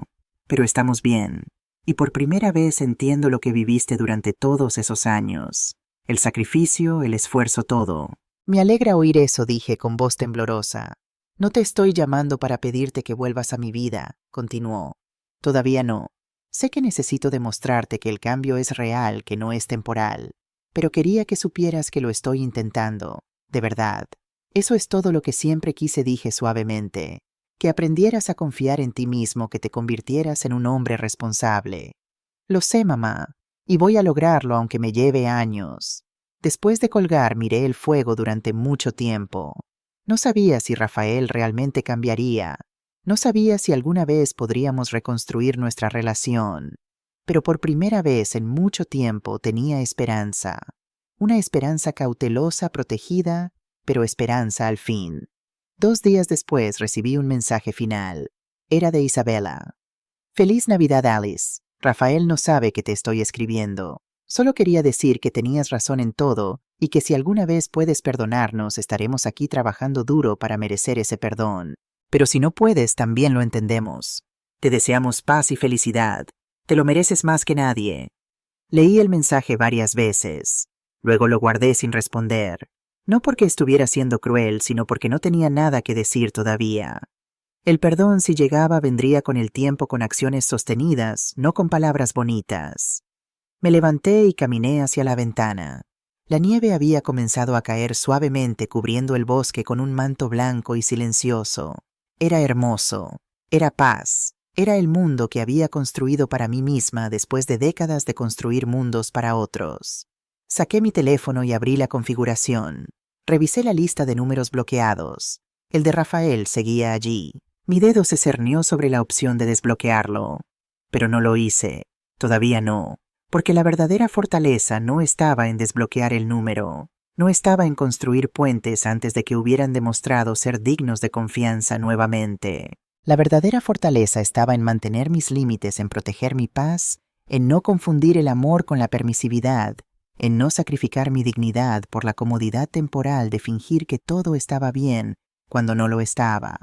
Pero estamos bien. Y por primera vez entiendo lo que viviste durante todos esos años. El sacrificio, el esfuerzo, todo. Me alegra oír eso, dije con voz temblorosa. No te estoy llamando para pedirte que vuelvas a mi vida, continuó. Todavía no. Sé que necesito demostrarte que el cambio es real, que no es temporal. Pero quería que supieras que lo estoy intentando, de verdad. Eso es todo lo que siempre quise, dije suavemente. Que aprendieras a confiar en ti mismo, que te convirtieras en un hombre responsable. Lo sé, mamá, y voy a lograrlo aunque me lleve años. Después de colgar, miré el fuego durante mucho tiempo. No sabía si Rafael realmente cambiaría. No sabía si alguna vez podríamos reconstruir nuestra relación. Pero por primera vez en mucho tiempo tenía esperanza. Una esperanza cautelosa, protegida, pero esperanza al fin. 2 días después recibí un mensaje final. Era de Isabela. Feliz Navidad, Alice. Rafael no sabe que te estoy escribiendo. Solo quería decir que tenías razón en todo y que si alguna vez puedes perdonarnos, estaremos aquí trabajando duro para merecer ese perdón. Pero si no puedes, también lo entendemos.
Te deseamos paz y felicidad. Te lo mereces más que nadie. Leí el mensaje varias veces. Luego lo guardé sin responder. No porque estuviera siendo cruel, sino porque no tenía nada que decir todavía. El perdón, si llegaba, vendría con el tiempo, con acciones sostenidas, no con palabras bonitas. Me levanté y caminé hacia la ventana. La nieve había comenzado a caer suavemente, cubriendo el bosque con un manto blanco y silencioso. Era hermoso. Era paz. Era el mundo que había construido para mí misma después de décadas de construir mundos para otros. Saqué mi teléfono y abrí la configuración. Revisé la lista de números bloqueados. El de Rafael seguía allí. Mi dedo se cernió sobre la opción de desbloquearlo. Pero no lo hice. Todavía no. Porque la verdadera fortaleza no estaba en desbloquear el número. No estaba en construir puentes antes de que hubieran demostrado ser dignos de confianza nuevamente.
La verdadera fortaleza estaba en mantener mis límites, en proteger mi paz, en no confundir el amor con la permisividad, en no sacrificar mi dignidad por la comodidad temporal de fingir que todo estaba bien cuando no lo estaba.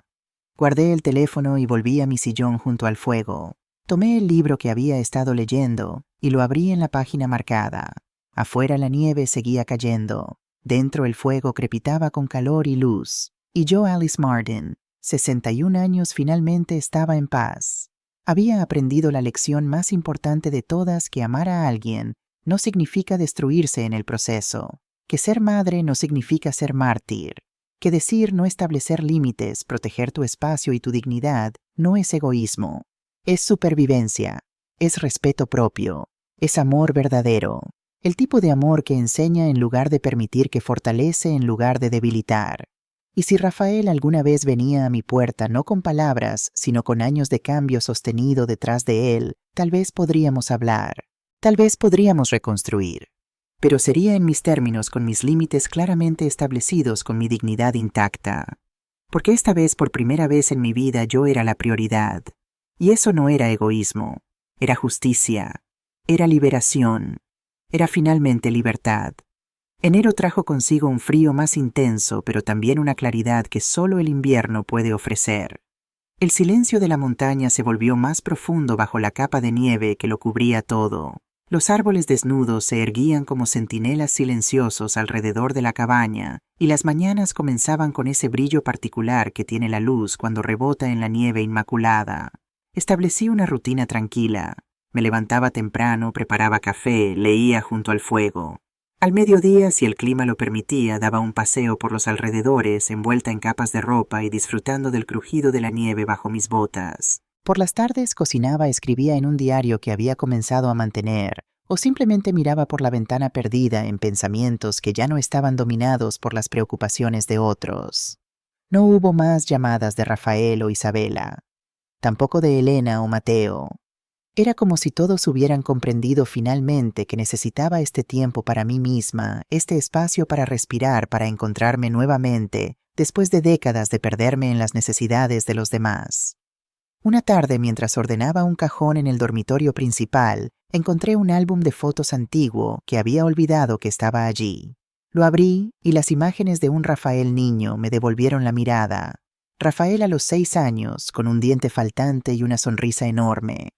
Guardé el teléfono y volví a mi sillón junto al fuego. Tomé el libro que había estado leyendo y lo abrí en la página marcada. Afuera la nieve seguía cayendo. Dentro el fuego crepitaba con calor y luz. Y yo, Alice Marden, 61 años, finalmente estaba en paz. Había aprendido la lección más importante de todas, que amar a alguien no significa destruirse en el proceso, que ser madre no significa ser mártir, que decir no establecer límites, proteger tu espacio y tu dignidad no es egoísmo, es supervivencia, es respeto propio, es amor verdadero, El tipo de amor que enseña en lugar de permitir, que fortalece en lugar de debilitar. Y si Rafael alguna vez venía a mi puerta no con palabras, sino con años de cambio sostenido detrás de él, tal vez podríamos hablar. Tal vez podríamos reconstruir. Pero sería en mis términos, con mis límites claramente establecidos, con mi dignidad intacta. Porque esta vez, por primera vez en mi vida, yo era la prioridad. Y eso no era egoísmo, era justicia, era liberación, era finalmente libertad. Enero trajo consigo un frío más intenso, pero también una claridad que solo el invierno puede ofrecer. El silencio de la montaña se volvió más profundo bajo la capa de nieve que lo cubría todo. Los árboles desnudos se erguían como centinelas silenciosos alrededor de la cabaña, y las mañanas comenzaban con ese brillo particular que tiene la luz cuando rebota en la nieve inmaculada. Establecí una rutina tranquila. Me levantaba temprano, preparaba café, leía junto al fuego. Al mediodía, si el clima lo permitía, daba un paseo por los alrededores, envuelta en capas de ropa y disfrutando del crujido de la nieve bajo mis botas. Por las tardes cocinaba, escribía en un diario que había comenzado a mantener, o simplemente miraba por la ventana perdida en pensamientos que ya no estaban dominados por las preocupaciones de otros. No hubo más llamadas de Rafael o Isabela, tampoco de Elena o Mateo. Era como si todos hubieran comprendido finalmente que necesitaba este tiempo para mí misma, este espacio para respirar, para encontrarme nuevamente, después de décadas de perderme en las necesidades de los demás. Una tarde, mientras ordenaba un cajón en el dormitorio principal, encontré un álbum de fotos antiguo que había olvidado que estaba allí. Lo abrí y las imágenes de un Rafael niño me devolvieron la mirada. Rafael a los 6 años, con un diente faltante y una sonrisa enorme.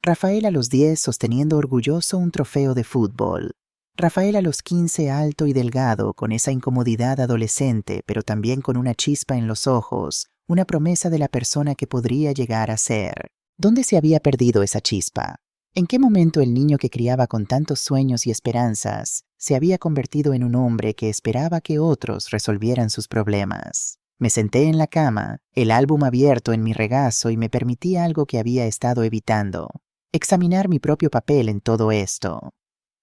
Rafael a los 10 sosteniendo orgulloso un trofeo de fútbol. Rafael a los 15 alto y delgado, con esa incomodidad adolescente, pero también con una chispa en los ojos, una promesa de la persona que podría llegar a ser. ¿Dónde se había perdido esa chispa? ¿En qué momento el niño que criaba con tantos sueños y esperanzas se había convertido en un hombre que esperaba que otros resolvieran sus problemas? Me senté en la cama, el álbum abierto en mi regazo, y me permití algo que había estado evitando: examinar mi propio papel en todo esto.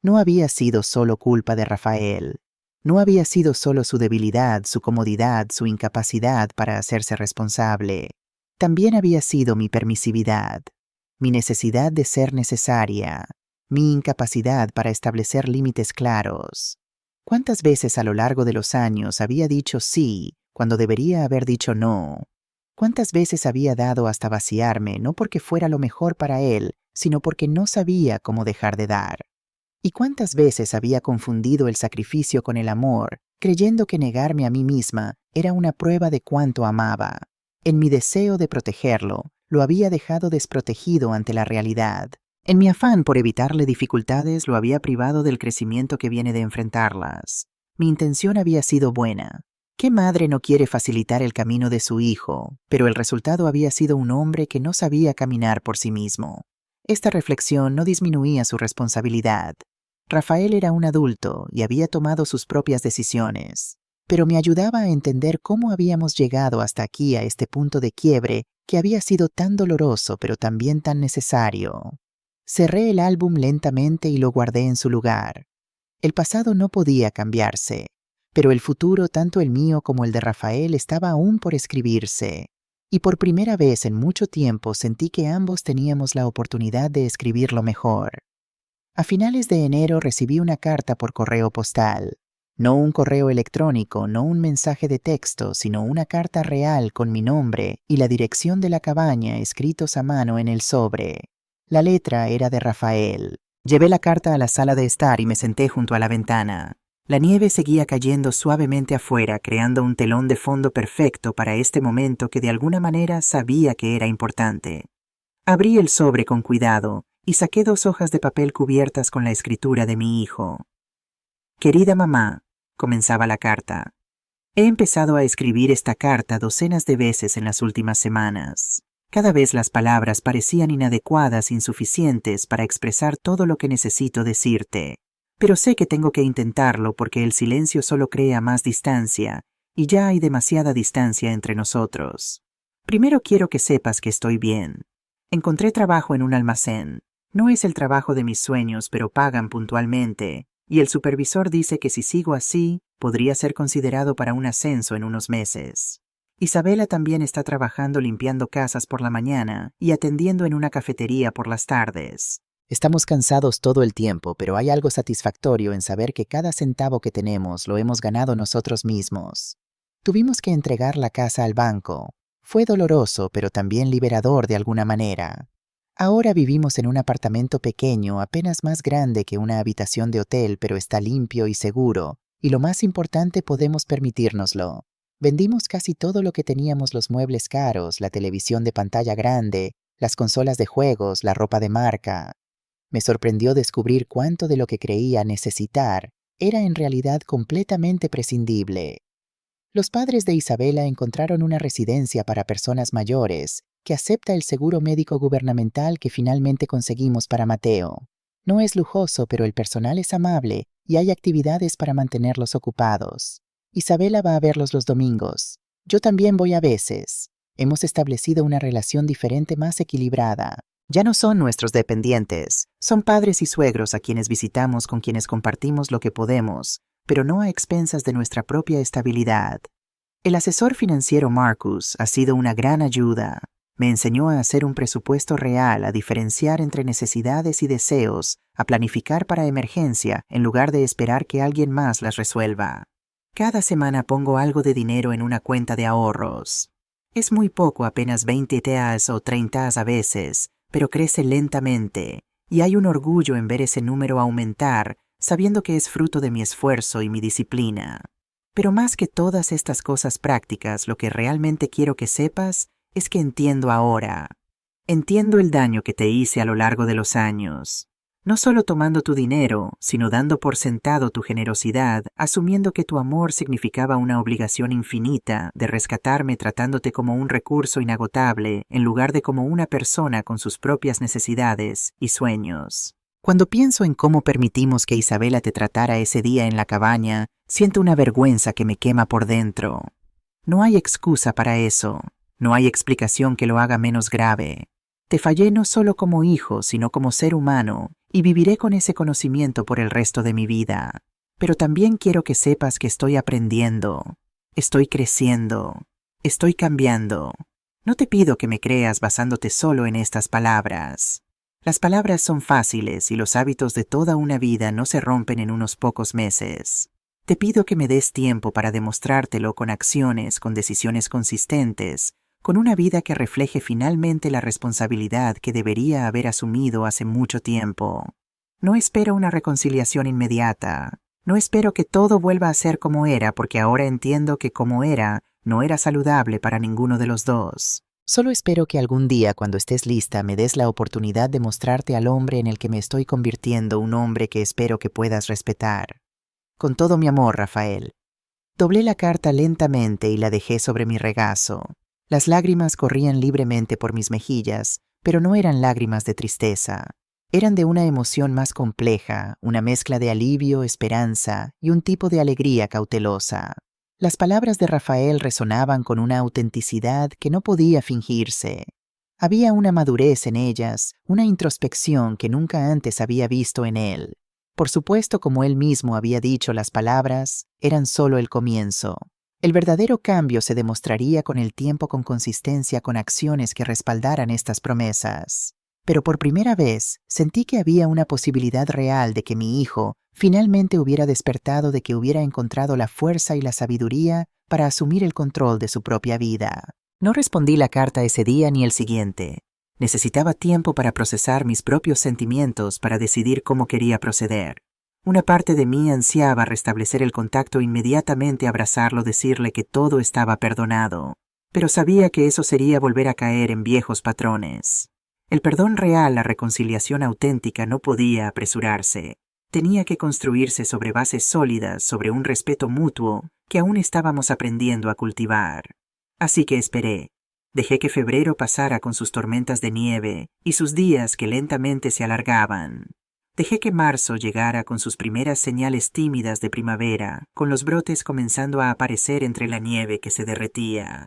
No había sido solo culpa de Rafael. No había sido solo su debilidad, su comodidad, su incapacidad para hacerse responsable. También había sido mi permisividad, mi necesidad de ser necesaria, mi incapacidad para establecer límites claros. ¿Cuántas veces a lo largo de los años había dicho sí cuando debería haber dicho no? ¿Cuántas veces había dado hasta vaciarme, no porque fuera lo mejor para él, sino porque no sabía cómo dejar de dar? ¿Y cuántas veces había confundido el sacrificio con el amor, creyendo que negarme a mí misma era una prueba de cuánto amaba? En mi deseo de protegerlo, lo había dejado desprotegido ante la realidad. En mi afán por evitarle dificultades, lo había privado del crecimiento que viene de enfrentarlas. Mi intención había sido buena. ¿Qué madre no quiere facilitar el camino de su hijo? Pero el resultado había sido un hombre que no sabía caminar por sí mismo. Esta reflexión no disminuía su responsabilidad. Rafael era un adulto y había tomado sus propias decisiones, pero me ayudaba a entender cómo habíamos llegado hasta aquí, a este punto de quiebre que había sido tan doloroso pero también tan necesario. Cerré el álbum lentamente y lo guardé en su lugar. El pasado no podía cambiarse, pero el futuro, tanto el mío como el de Rafael, estaba aún por escribirse. Y por primera vez en mucho tiempo sentí que ambos teníamos la oportunidad de escribirlo mejor. A finales de enero recibí una carta por correo postal. No un correo electrónico, no un mensaje de texto, sino una carta real con mi nombre y la dirección de la cabaña escritos a mano en el sobre. La letra era de Rafael. Llevé la carta a la sala de estar y me senté junto a la ventana. La nieve seguía cayendo suavemente afuera, creando un telón de fondo perfecto para este momento que de alguna manera sabía que era importante. Abrí el sobre con cuidado y saqué 2 hojas de papel cubiertas con la escritura de mi hijo. Querida mamá, comenzaba la carta. He empezado a escribir esta carta docenas de veces en las últimas semanas. Cada vez las palabras parecían inadecuadas, insuficientes para expresar todo lo que necesito decirte. Pero sé que tengo que intentarlo porque el silencio solo crea más distancia, y ya hay demasiada distancia entre nosotros. Primero quiero que sepas que estoy bien. Encontré trabajo en un almacén. No es el trabajo de mis sueños, pero pagan puntualmente,
y el supervisor dice que si sigo así, podría ser considerado para un ascenso en unos meses. Isabela también está trabajando limpiando casas por la mañana y atendiendo en una cafetería por las tardes.
Estamos cansados todo el tiempo, pero hay algo satisfactorio en saber que cada centavo que tenemos lo hemos ganado nosotros mismos. Tuvimos que entregar la casa al banco. Fue doloroso, pero también liberador de alguna manera. Ahora vivimos en un apartamento pequeño, apenas más grande que una habitación de hotel, pero está limpio y seguro, y lo más importante, podemos permitírnoslo. Vendimos casi todo lo que teníamos: los muebles caros, la televisión de pantalla grande, las consolas de juegos, la ropa de marca. Me sorprendió descubrir cuánto de lo que creía necesitar era en realidad completamente prescindible. Los padres de Isabela encontraron una residencia para personas mayores que acepta el seguro médico gubernamental que finalmente conseguimos para Mateo. No es lujoso, pero el personal es amable y hay actividades para mantenerlos ocupados. Isabela va a verlos los domingos. Yo también voy a veces. Hemos establecido una relación diferente, más equilibrada.
Ya no son nuestros dependientes, son padres y suegros a quienes visitamos, con quienes compartimos lo que podemos, pero no a expensas de nuestra propia estabilidad. El asesor financiero Marcus ha sido una gran ayuda. Me enseñó a hacer un presupuesto real, a diferenciar entre necesidades y deseos, a planificar para emergencia en lugar de esperar que alguien más las resuelva. Cada semana pongo algo de dinero en una cuenta de ahorros. Es muy poco, apenas 20 TAs o 30 a veces, pero crece lentamente, y hay un orgullo en ver ese número aumentar, sabiendo que es fruto de mi esfuerzo y mi disciplina. Pero más que todas estas cosas prácticas, lo que realmente quiero que sepas es que entiendo ahora. Entiendo el daño que te hice a lo largo de los años. No solo tomando tu dinero, sino dando por sentado tu generosidad, asumiendo que tu amor significaba una obligación infinita de rescatarme, tratándote como un recurso inagotable en lugar de como una persona con sus propias necesidades y sueños. Cuando pienso en cómo permitimos que Isabela te tratara ese día en la cabaña, siento una vergüenza que me quema por dentro. No hay excusa para eso. No hay explicación que lo haga menos grave. Te fallé no solo como hijo, sino como ser humano, y viviré con ese conocimiento por el resto de mi vida. Pero también quiero que sepas que estoy aprendiendo, estoy creciendo, estoy cambiando. No te pido que me creas basándote solo en estas palabras. Las palabras son fáciles y los hábitos de toda una vida no se rompen en unos pocos meses. Te pido que me des tiempo para demostrártelo con acciones, con decisiones consistentes, con una vida que refleje finalmente la responsabilidad que debería haber asumido hace mucho tiempo. No espero una reconciliación inmediata. No espero que todo vuelva a ser como era, porque ahora entiendo que como era, no era saludable para ninguno de los dos.
Solo espero que algún día, cuando estés lista, me des la oportunidad de mostrarte al hombre en el que me estoy convirtiendo, un hombre que espero que puedas respetar. Con todo mi amor, Rafael. Doblé la carta lentamente y la dejé sobre mi regazo. Las lágrimas corrían libremente por mis mejillas, pero no eran lágrimas de tristeza. Eran de una emoción más compleja, una mezcla de alivio, esperanza y un tipo de alegría cautelosa. Las palabras de Rafael resonaban con una autenticidad que no podía fingirse. Había una madurez en ellas, una introspección que nunca antes había visto en él. Por supuesto, como él mismo había dicho, las palabras eran solo el comienzo. El verdadero cambio se demostraría con el tiempo, con consistencia, con acciones que respaldaran estas promesas. Pero por primera vez sentí que había una posibilidad real de que mi hijo finalmente hubiera despertado, de que hubiera encontrado la fuerza y la sabiduría para asumir el control de su propia vida.
No respondí la carta ese día ni el siguiente. Necesitaba tiempo para procesar mis propios sentimientos, para decidir cómo quería proceder. Una parte de mí ansiaba restablecer el contacto inmediatamente, abrazarlo, decirle que todo estaba perdonado. Pero sabía que eso sería volver a caer en viejos patrones. El perdón real, la reconciliación auténtica, no podía apresurarse. Tenía que construirse sobre bases sólidas, sobre un respeto mutuo que aún estábamos aprendiendo a cultivar. Así que esperé. Dejé que febrero pasara con sus tormentas de nieve y sus días que lentamente se alargaban. Dejé que marzo llegara con sus primeras señales tímidas de primavera, con los brotes comenzando a aparecer entre la nieve que se derretía.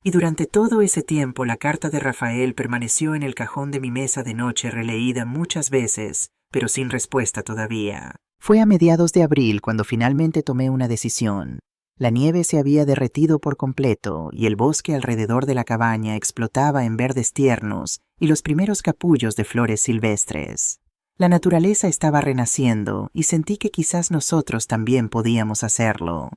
Y durante todo ese tiempo la carta de Rafael permaneció en el cajón de mi mesa de noche, releída muchas veces, pero sin respuesta todavía. Fue a mediados de abril cuando finalmente tomé una decisión. La nieve se había derretido por completo y el bosque alrededor de la cabaña explotaba en verdes tiernos y los primeros capullos de flores silvestres. La naturaleza estaba renaciendo y sentí que quizás nosotros también podíamos hacerlo.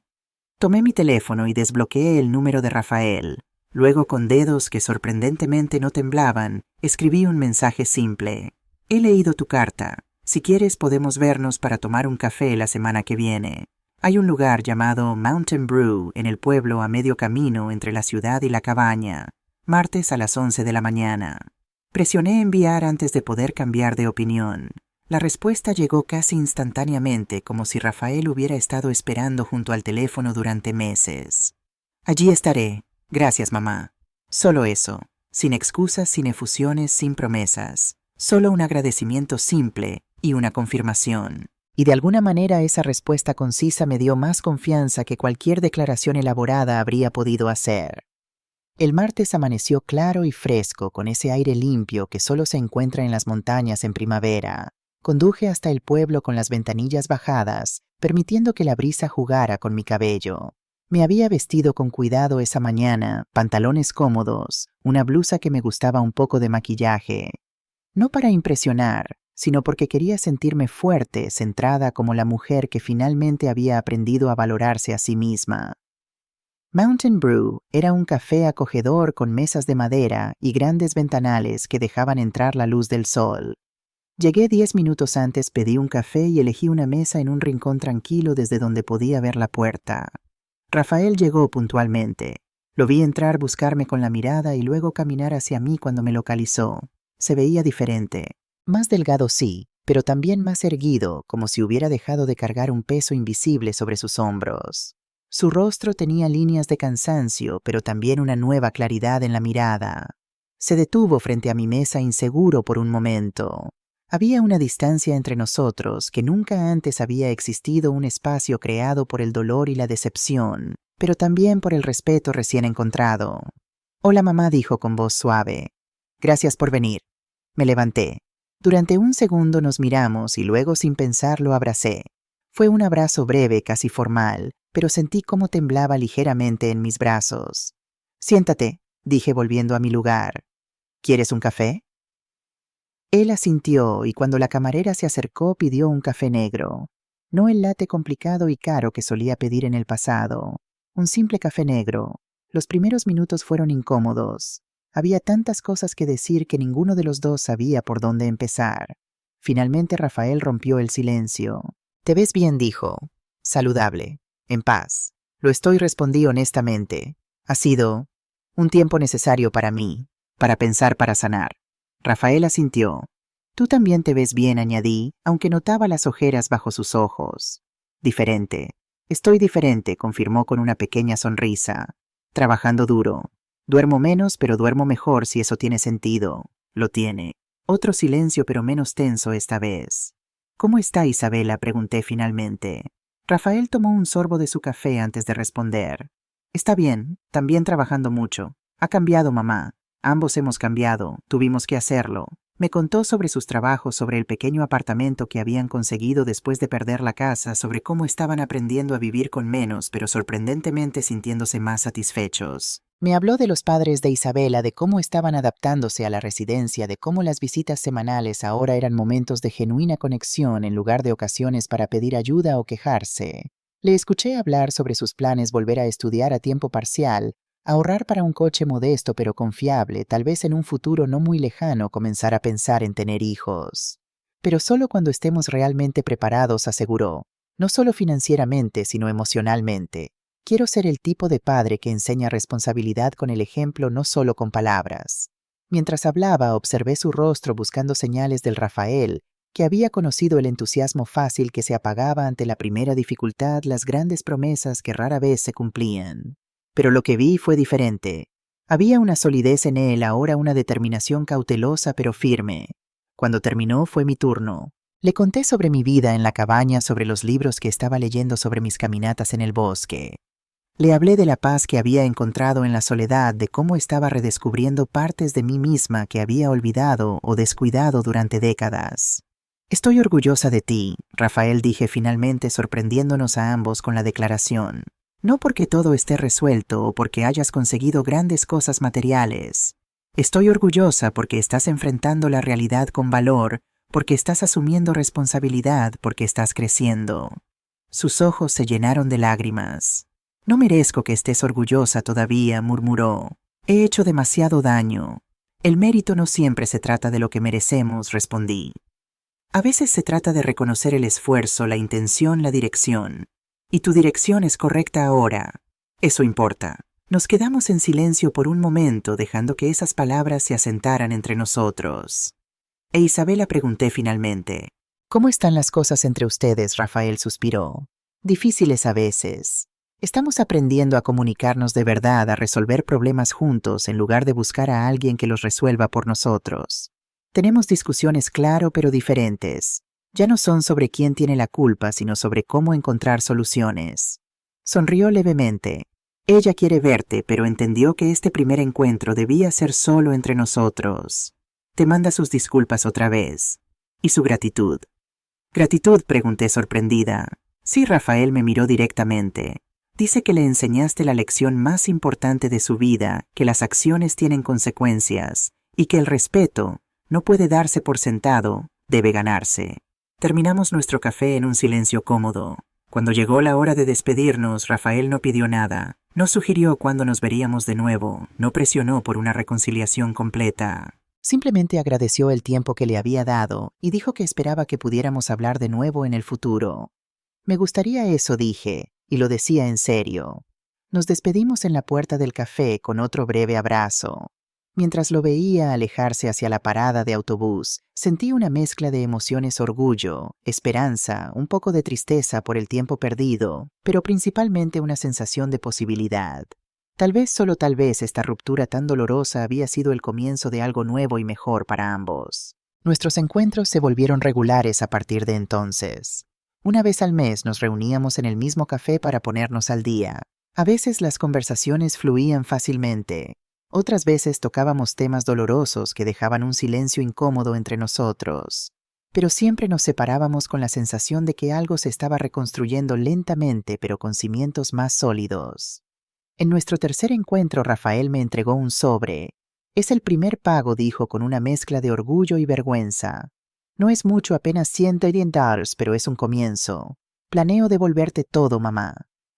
Tomé mi teléfono y desbloqueé el número de Rafael. Luego, con dedos que sorprendentemente no temblaban, escribí un mensaje simple. He leído tu carta. Si quieres podemos vernos para tomar un café la semana que viene. Hay un lugar llamado Mountain Brew en el pueblo a medio camino entre la ciudad y la cabaña, martes a las 11 de la mañana. Presioné enviar antes de poder cambiar de opinión. La respuesta llegó casi instantáneamente, como si Rafael hubiera estado esperando junto al teléfono durante meses. Allí estaré. Gracias, mamá. Solo eso. Sin excusas, sin efusiones, sin promesas. Solo un agradecimiento simple y una confirmación.
Y de alguna manera esa respuesta concisa me dio más confianza que cualquier declaración elaborada habría podido hacer. El martes amaneció claro y fresco, con ese aire limpio que solo se encuentra en las montañas en primavera. Conduje hasta el pueblo con las ventanillas bajadas, permitiendo que la brisa jugara con mi cabello. Me había vestido con cuidado esa mañana, pantalones cómodos, una blusa que me gustaba un poco de maquillaje. No para impresionar, sino porque quería sentirme fuerte, centrada como la mujer que finalmente había aprendido a valorarse a sí misma. Mountain Brew era un café acogedor con mesas de madera y grandes ventanales que dejaban entrar la luz del sol. Llegué 10 minutos antes, pedí un café y elegí una mesa en un rincón tranquilo desde donde podía ver la puerta. Rafael llegó puntualmente. Lo vi entrar, buscarme con la mirada y luego caminar hacia mí cuando me localizó. Se veía diferente. Más delgado sí, pero también más erguido, como si hubiera dejado de cargar un peso invisible sobre sus hombros. Su rostro tenía líneas de cansancio, pero también una nueva claridad en la mirada. Se detuvo frente a mi mesa inseguro por un momento. Había una distancia entre nosotros que nunca antes había existido, un espacio creado por el dolor y la decepción, pero también por el respeto recién encontrado. «Hola, mamá», dijo con voz suave. «Gracias por venir». Me levanté. Durante un segundo nos miramos y luego, sin pensar, lo abracé. Fue un abrazo breve, casi formal, pero sentí cómo temblaba ligeramente en mis brazos. «Siéntate», dije volviendo a mi lugar. «¿Quieres un café?» Él asintió y cuando la camarera se acercó pidió un café negro. No el latte complicado y caro que solía pedir en el pasado. Un simple café negro. Los primeros minutos fueron incómodos. Había tantas cosas que decir que ninguno de los dos sabía por dónde empezar. Finalmente Rafael rompió el silencio. «Te ves bien», dijo. «Saludable. En paz». «Lo estoy», respondí honestamente. «Ha sido un tiempo necesario para mí, para pensar, para sanar». Rafael asintió. «Tú también te ves bien», añadí, aunque notaba las ojeras bajo sus ojos. «Diferente. Estoy diferente», confirmó con una pequeña sonrisa. «Trabajando duro. Duermo menos, pero duermo mejor, si eso tiene sentido». «Lo tiene». Otro silencio, pero menos tenso esta vez. «¿Cómo está Isabela?», pregunté finalmente. Rafael tomó un sorbo de su café antes de responder. «Está bien, también trabajando mucho. Ha cambiado, mamá. Ambos hemos cambiado, tuvimos que hacerlo». Me contó sobre sus trabajos, sobre el pequeño apartamento que habían conseguido después de perder la casa, sobre cómo estaban aprendiendo a vivir con menos, pero sorprendentemente sintiéndose más satisfechos. Me habló de los padres de Isabela, de cómo estaban adaptándose a la residencia, de cómo las visitas semanales ahora eran momentos de genuina conexión en lugar de ocasiones para pedir ayuda o quejarse. Le escuché hablar sobre sus planes: volver a estudiar a tiempo parcial, ahorrar para un coche modesto pero confiable, tal vez en un futuro no muy lejano comenzar a pensar en tener hijos. Pero solo cuando estemos realmente preparados, aseguró. No solo financieramente, sino emocionalmente. Quiero ser el tipo de padre que enseña responsabilidad con el ejemplo, no solo con palabras. Mientras hablaba, observé su rostro buscando señales del Rafael, que había conocido el entusiasmo fácil que se apagaba ante la primera dificultad, las grandes promesas que rara vez se cumplían. Pero lo que vi fue diferente. Había una solidez en él, ahora una determinación cautelosa pero firme. Cuando terminó fue mi turno. Le conté sobre mi vida en la cabaña, sobre los libros que estaba leyendo, sobre mis caminatas en el bosque. Le hablé de la paz que había encontrado en la soledad, de cómo estaba redescubriendo partes de mí misma que había olvidado o descuidado durante décadas.
Estoy orgullosa de ti, Rafael, dije finalmente, sorprendiéndonos a ambos con la declaración. No porque todo esté resuelto o porque hayas conseguido grandes cosas materiales. Estoy orgullosa porque estás enfrentando la realidad con valor, porque estás asumiendo responsabilidad, porque estás creciendo. Sus ojos se llenaron de lágrimas. No merezco que estés orgullosa todavía, murmuró. He hecho demasiado daño. El mérito no siempre se trata de lo que merecemos, respondí. A veces se trata de reconocer el esfuerzo, la intención, la dirección. Y tu dirección es correcta ahora. Eso importa. Nos quedamos en silencio por un momento, dejando que esas palabras se asentaran entre nosotros. E Isabela, pregunté finalmente.
¿Cómo están las cosas entre ustedes? Rafael suspiró. Difíciles a veces. Estamos aprendiendo a comunicarnos de verdad, a resolver problemas juntos en lugar de buscar a alguien que los resuelva por nosotros. Tenemos discusiones, claro, pero diferentes. Ya no son sobre quién tiene la culpa, sino sobre cómo encontrar soluciones. Sonrió levemente. Ella quiere verte, pero entendió que este primer encuentro debía ser solo entre nosotros. Te manda sus disculpas otra vez. ¿Y su gratitud? ¿Gratitud?, pregunté sorprendida. Sí, Rafael me miró directamente. Dice que le enseñaste la lección más importante de su vida, que las acciones tienen consecuencias, y que el respeto no puede darse por sentado, debe ganarse. Terminamos nuestro café en un silencio cómodo. Cuando llegó la hora de despedirnos, Rafael no pidió nada. No sugirió cuándo nos veríamos de nuevo. No presionó por una reconciliación completa. Simplemente agradeció el tiempo que le había dado y dijo que esperaba que pudiéramos hablar de nuevo en el futuro. Me gustaría eso, dije, y lo decía en serio. Nos despedimos en la puerta del café con otro breve abrazo. Mientras lo veía alejarse hacia la parada de autobús, sentí una mezcla de emociones: orgullo, esperanza, un poco de tristeza por el tiempo perdido, pero principalmente una sensación de posibilidad. Tal vez, solo tal vez, esta ruptura tan dolorosa había sido el comienzo de algo nuevo y mejor para ambos. Nuestros encuentros se volvieron regulares a partir de entonces. Una vez al mes nos reuníamos en el mismo café para ponernos al día. A veces las conversaciones fluían fácilmente. Otras veces tocábamos temas dolorosos que dejaban un silencio incómodo entre nosotros. Pero siempre nos separábamos con la sensación de que algo se estaba reconstruyendo lentamente, pero con cimientos más sólidos. En nuestro tercer encuentro, Rafael me entregó un sobre. Es el primer pago, dijo con una mezcla de orgullo y vergüenza. No es mucho, apenas $110, pero es un comienzo. Planeo devolverte todo, mamá.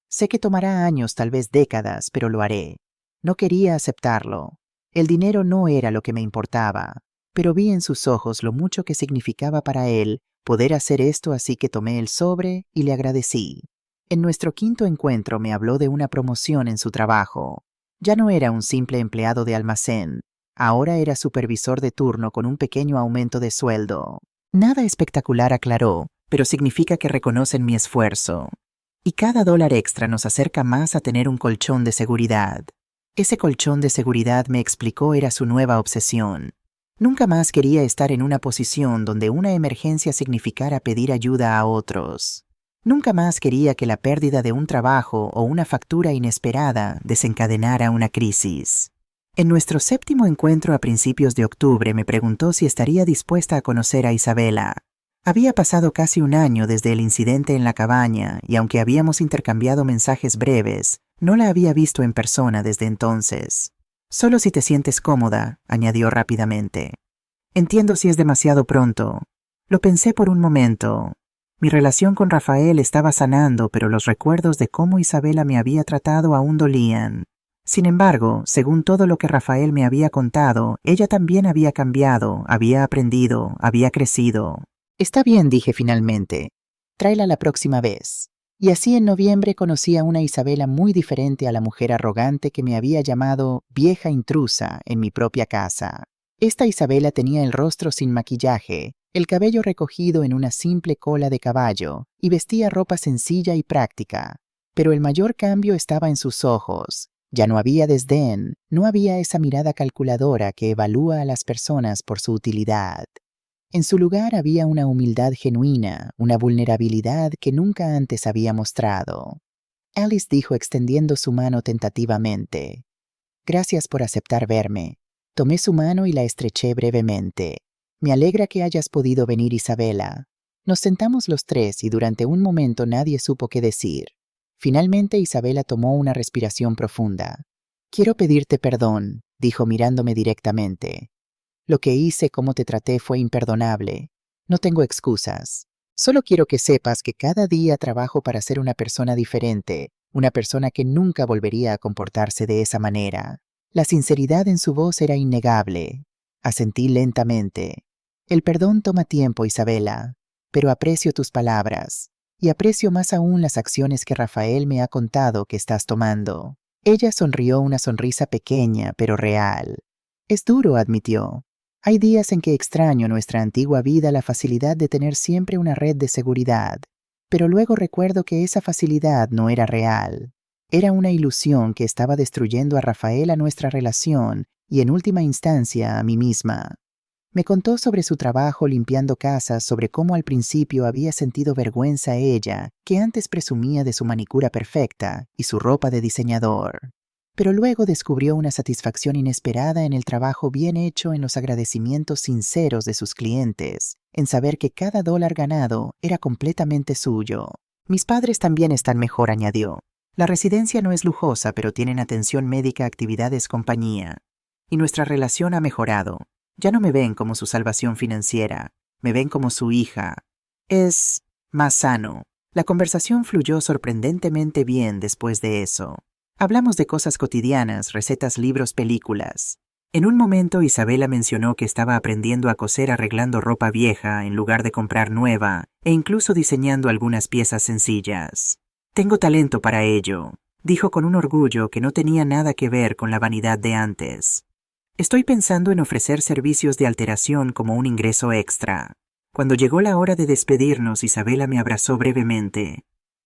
Sé que tomará años, tal vez décadas, pero lo haré. No quería aceptarlo. El dinero no era lo que me importaba, pero vi en sus ojos lo mucho que significaba para él poder hacer esto, así que tomé el sobre y le agradecí. En nuestro quinto encuentro me habló de una promoción en su trabajo. Ya no era un simple empleado de almacén, ahora era supervisor de turno con un pequeño aumento de sueldo. Nada espectacular, aclaró, pero significa que reconocen mi esfuerzo. Y cada dólar extra nos acerca más a tener un colchón de seguridad. Ese colchón de seguridad, me explicó, era su nueva obsesión. Nunca más quería estar en una posición donde una emergencia significara pedir ayuda a otros. Nunca más quería que la pérdida de un trabajo o una factura inesperada desencadenara una crisis. En nuestro séptimo encuentro a principios de octubre me preguntó si estaría dispuesta a conocer a Isabela. Había pasado casi un año desde el incidente en la cabaña y aunque habíamos intercambiado mensajes breves, no la había visto en persona desde entonces. Solo si te sientes cómoda, añadió rápidamente. Entiendo si es demasiado pronto. Lo pensé por un momento. Mi relación con Rafael estaba sanando, pero los recuerdos de cómo Isabela me había tratado aún dolían. Sin embargo, según todo lo que Rafael me había contado, ella también había cambiado, había aprendido, había crecido. Está bien, dije finalmente. Tráela la próxima vez. Y así en noviembre conocí a una Isabela muy diferente a la mujer arrogante que me había llamado vieja intrusa en mi propia casa. Esta Isabela tenía el rostro sin maquillaje, el cabello recogido en una simple cola de caballo y vestía ropa sencilla y práctica. Pero el mayor cambio estaba en sus ojos. Ya no había desdén, no había esa mirada calculadora que evalúa a las personas por su utilidad. En su lugar había una humildad genuina, una vulnerabilidad que nunca antes había mostrado. Alice dijo extendiendo su mano tentativamente. Gracias por aceptar verme. Tomé su mano y la estreché brevemente. Me alegra que hayas podido venir, Isabela. Nos sentamos los tres y durante un momento nadie supo qué decir. Finalmente Isabela tomó una respiración profunda. Quiero pedirte perdón, dijo mirándome directamente. Lo que hice, cómo te traté, fue imperdonable. No tengo excusas. Solo quiero que sepas que cada día trabajo para ser una persona diferente, una persona que nunca volvería a comportarse de esa manera. La sinceridad en su voz era innegable. Asentí lentamente. El perdón toma tiempo, Isabela, pero aprecio tus palabras, y aprecio más aún las acciones que Rafael me ha contado que estás tomando. Ella sonrió una sonrisa pequeña, pero real. Es duro, admitió. Hay días en que extraño nuestra antigua vida, la facilidad de tener siempre una red de seguridad, pero luego recuerdo que esa facilidad no era real. Era una ilusión que estaba destruyendo a Rafael, a nuestra relación y en última instancia a mí misma. Me contó sobre su trabajo limpiando casas, sobre cómo al principio había sentido vergüenza ella, que antes presumía de su manicura perfecta y su ropa de diseñador. Pero luego descubrió una satisfacción inesperada en el trabajo bien hecho, en los agradecimientos sinceros de sus clientes, en saber que cada dólar ganado era completamente suyo. Mis padres también están mejor, añadió. La residencia no es lujosa, pero tienen atención médica, actividades, compañía. Y nuestra relación ha mejorado. Ya no me ven como su salvación financiera, me ven como su hija. Es más sano. La conversación fluyó sorprendentemente bien después de eso. Hablamos de cosas cotidianas, recetas, libros, películas. En un momento Isabela mencionó que estaba aprendiendo a coser arreglando ropa vieja en lugar de comprar nueva, e incluso diseñando algunas piezas sencillas. Tengo talento para ello, dijo con un orgullo que no tenía nada que ver con la vanidad de antes. Estoy pensando en ofrecer servicios de alteración como un ingreso extra. Cuando llegó la hora de despedirnos, Isabela me abrazó brevemente.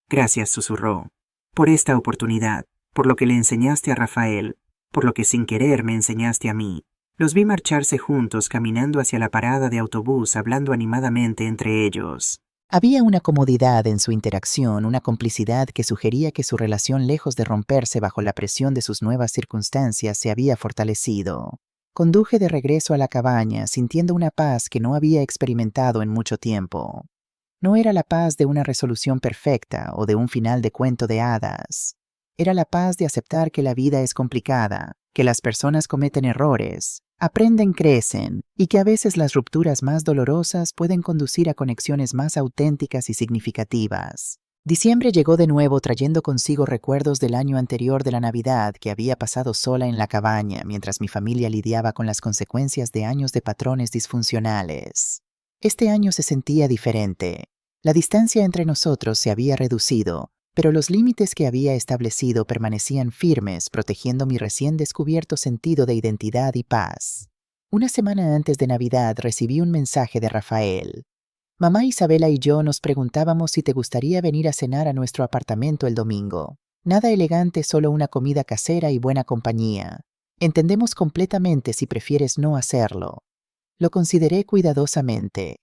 Gracias, susurró, por esta oportunidad, por lo que le enseñaste a Rafael, por lo que sin querer me enseñaste a mí. Los vi marcharse juntos, caminando hacia la parada de autobús, hablando animadamente entre ellos. Había una comodidad en su interacción, una complicidad que sugería que su relación, lejos de romperse bajo la presión de sus nuevas circunstancias, se había fortalecido. Conduje de regreso a la cabaña, sintiendo una paz que no había experimentado en mucho tiempo. No era la paz de una resolución perfecta o de un final de cuento de hadas. Era la paz de aceptar que la vida es complicada, que las personas cometen errores, aprenden, crecen, y que a veces las rupturas más dolorosas pueden conducir a conexiones más auténticas y significativas. Diciembre llegó de nuevo trayendo consigo recuerdos del año anterior, de la Navidad que había pasado sola en la cabaña mientras mi familia lidiaba con las consecuencias de años de patrones disfuncionales. Este año se sentía diferente. La distancia entre nosotros se había reducido, pero los límites que había establecido permanecían firmes, protegiendo mi recién descubierto sentido de identidad y paz. Una semana antes de Navidad recibí un mensaje de Rafael. Mamá, Isabela y yo nos preguntábamos si te gustaría venir a cenar a nuestro apartamento el domingo. Nada elegante, solo una comida casera y buena compañía. Entendemos completamente si prefieres no hacerlo. Lo consideré cuidadosamente.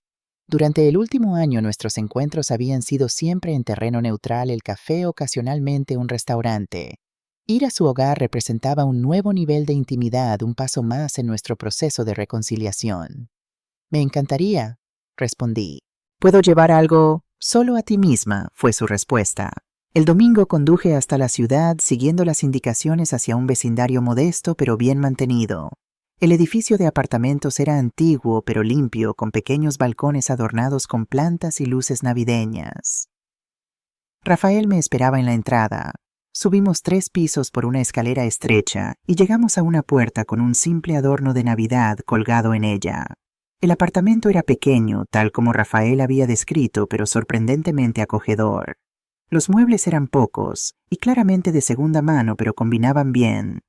Durante el último año nuestros encuentros habían sido siempre en terreno neutral, el café, ocasionalmente un restaurante. Ir a su hogar representaba un nuevo nivel de intimidad, un paso más en nuestro proceso de reconciliación. Me encantaría, respondí. ¿Puedo llevar algo? Solo a ti misma, fue su respuesta. El domingo conduje hasta la ciudad siguiendo las indicaciones hacia un vecindario modesto pero bien mantenido. El edificio de apartamentos era antiguo pero limpio, con pequeños balcones adornados con plantas y luces navideñas. Rafael me esperaba en la entrada. Subimos 3 pisos por una escalera estrecha y llegamos a una puerta con un simple adorno de Navidad colgado en ella. El apartamento era pequeño, tal como Rafael había descrito, pero sorprendentemente acogedor. Los muebles eran pocos y claramente de segunda mano, pero combinaban bien.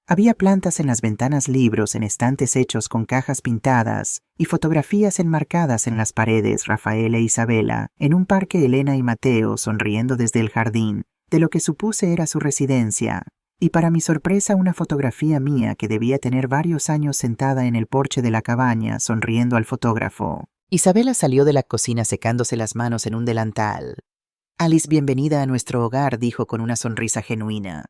Había plantas en las ventanas, libros en estantes hechos con cajas pintadas y fotografías enmarcadas en las paredes. Rafael e Isabela, en un parque, Elena y Mateo sonriendo desde el jardín, de lo que supuse era su residencia, y para mi sorpresa una fotografía mía que debía tener varios años sentada en el porche de la cabaña sonriendo al fotógrafo. Isabela salió de la cocina secándose las manos en un delantal. Alice, bienvenida a nuestro hogar, dijo con una sonrisa genuina.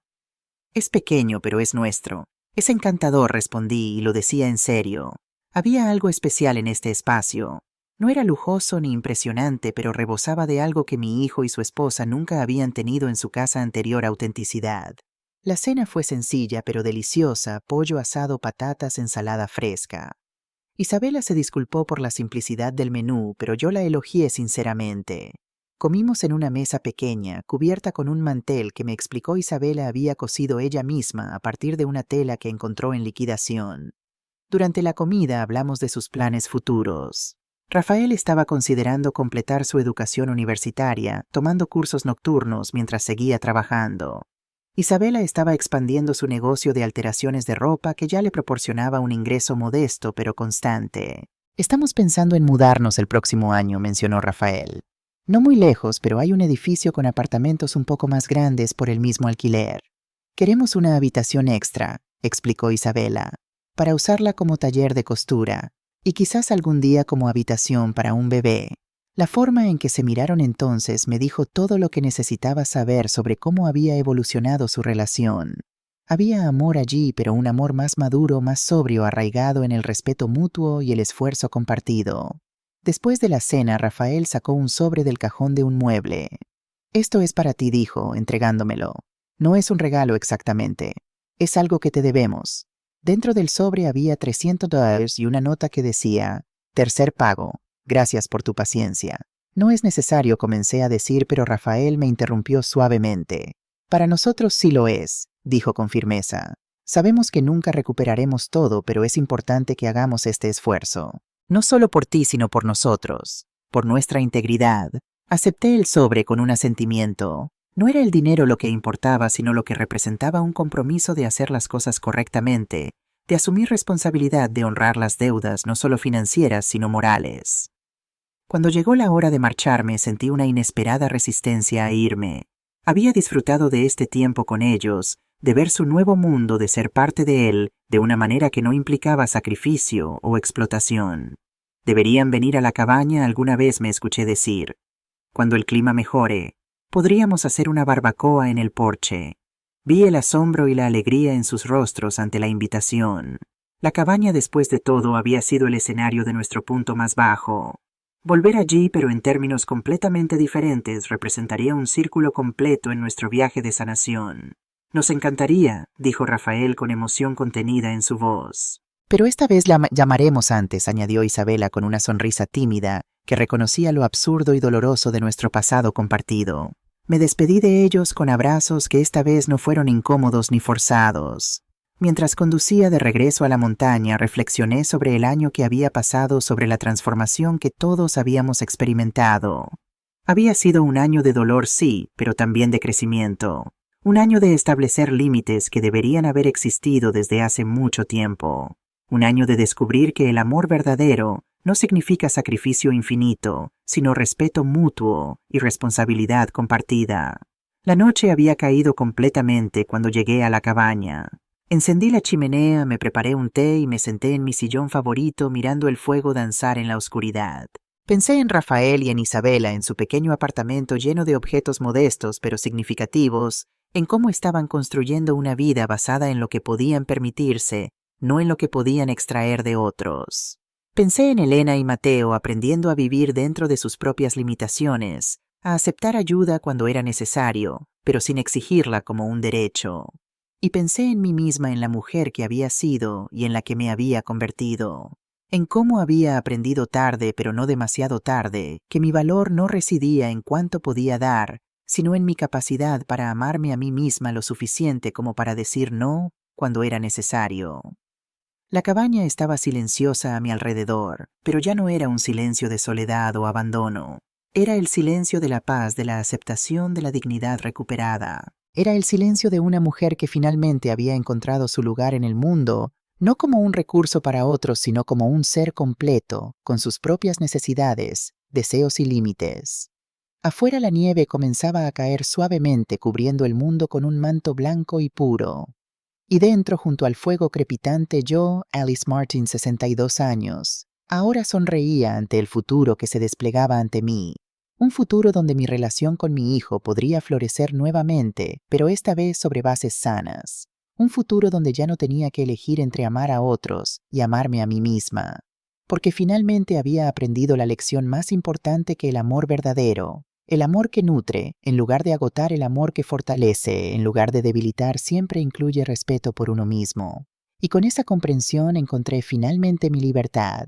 Es pequeño, pero es nuestro. Es encantador, respondí, y lo decía en serio.
Había algo especial en este espacio. No era lujoso ni impresionante, pero rebosaba de algo que mi hijo y su esposa nunca habían tenido en su casa anterior: autenticidad. La cena fue sencilla pero deliciosa: pollo asado, patatas, ensalada fresca. Isabela se disculpó por la simplicidad del menú, pero yo la elogié sinceramente. Comimos en una mesa pequeña, cubierta con un mantel que me explicó Isabela había cosido ella misma a partir de una tela que encontró en liquidación. Durante la comida hablamos de sus planes futuros. Rafael estaba considerando completar su educación universitaria, tomando cursos nocturnos mientras seguía trabajando. Isabela estaba expandiendo su negocio de alteraciones de ropa, que ya le proporcionaba un ingreso modesto pero constante. Estamos pensando en mudarnos el próximo año, mencionó Rafael. No muy lejos, pero hay un edificio con apartamentos un poco más grandes por el mismo alquiler. Queremos una habitación extra, explicó Isabela, para usarla como taller de costura, y quizás algún día como habitación para un bebé. La forma en que se miraron entonces me dijo todo lo que necesitaba saber sobre cómo había evolucionado su relación. Había amor allí, pero un amor más maduro, más sobrio, arraigado en el respeto mutuo y el esfuerzo compartido. Después de la cena, Rafael sacó un sobre del cajón de un mueble. «Esto es para ti», dijo, entregándomelo. «No es un regalo exactamente. Es algo que te debemos». Dentro del sobre había $300 y una nota que decía: «Tercer pago. Gracias por tu paciencia». «No es necesario», comencé a decir, pero Rafael me interrumpió suavemente. «Para nosotros sí lo es», dijo con firmeza. «Sabemos que nunca recuperaremos todo, pero es importante que hagamos este esfuerzo. No solo por ti, sino por nosotros, por nuestra integridad». Acepté el sobre con un asentimiento. No era el dinero lo que importaba, sino lo que representaba: un compromiso de hacer las cosas correctamente, de asumir responsabilidad, de honrar las deudas, no solo financieras, sino morales. Cuando llegó la hora de marcharme, sentí una inesperada resistencia a irme. Había disfrutado de este tiempo con ellos, de ver su nuevo mundo, de ser parte de él, de una manera que no implicaba sacrificio o explotación. «Deberían venir a la cabaña alguna vez», me escuché decir. «Cuando el clima mejore, podríamos hacer una barbacoa en el porche». Vi el asombro y la alegría en sus rostros ante la invitación. La cabaña, después de todo, había sido el escenario de nuestro punto más bajo. Volver allí, pero en términos completamente diferentes, representaría un círculo completo en nuestro viaje de sanación. «Nos encantaría», dijo Rafael con emoción contenida en su voz. «Pero esta vez la llamaremos antes», añadió Isabela con una sonrisa tímida que reconocía lo absurdo y doloroso de nuestro pasado compartido. Me despedí de ellos con abrazos que esta vez no fueron incómodos ni forzados. Mientras conducía de regreso a la montaña, reflexioné sobre el año que había pasado, sobre la transformación que todos habíamos experimentado. Había sido un año de dolor, sí, pero también de crecimiento. Un año de establecer límites que deberían haber existido desde hace mucho tiempo. Un año de descubrir que el amor verdadero no significa sacrificio infinito, sino respeto mutuo y responsabilidad compartida. La noche había caído completamente cuando llegué a la cabaña. Encendí la chimenea, me preparé un té y me senté en mi sillón favorito mirando el fuego danzar en la oscuridad. Pensé en Rafael y en Isabela, en su pequeño apartamento lleno de objetos modestos pero significativos, en cómo estaban construyendo una vida basada en lo que podían permitirse, no en lo que podían extraer de otros. Pensé en Elena y Mateo aprendiendo a vivir dentro de sus propias limitaciones, a aceptar ayuda cuando era necesario, pero sin exigirla como un derecho. Y pensé en mí misma, en la mujer que había sido y en la que me había convertido. En cómo había aprendido tarde, pero no demasiado tarde, que mi valor no residía en cuánto podía dar, sino en mi capacidad para amarme a mí misma lo suficiente como para decir no cuando era necesario. La cabaña estaba silenciosa a mi alrededor, pero ya no era un silencio de soledad o abandono. Era el silencio de la paz, de la aceptación, de la dignidad recuperada. Era el silencio de una mujer que finalmente había encontrado su lugar en el mundo, no como un recurso para otros, sino como un ser completo, con sus propias necesidades, deseos y límites. Afuera la nieve comenzaba a caer suavemente, cubriendo el mundo con un manto blanco y puro. Y dentro, junto al fuego crepitante, yo, Alice Martin, 62 años, ahora sonreía ante el futuro que se desplegaba ante mí. Un futuro donde mi relación con mi hijo podría florecer nuevamente, pero esta vez sobre bases sanas.
Un futuro donde ya no tenía que elegir entre amar a otros y amarme a mí misma. Porque finalmente había aprendido la lección más importante que el amor verdadero. El amor que nutre, en lugar de agotar, el amor que fortalece, en lugar de debilitar, siempre incluye respeto por uno mismo. Y con esa comprensión encontré finalmente mi libertad.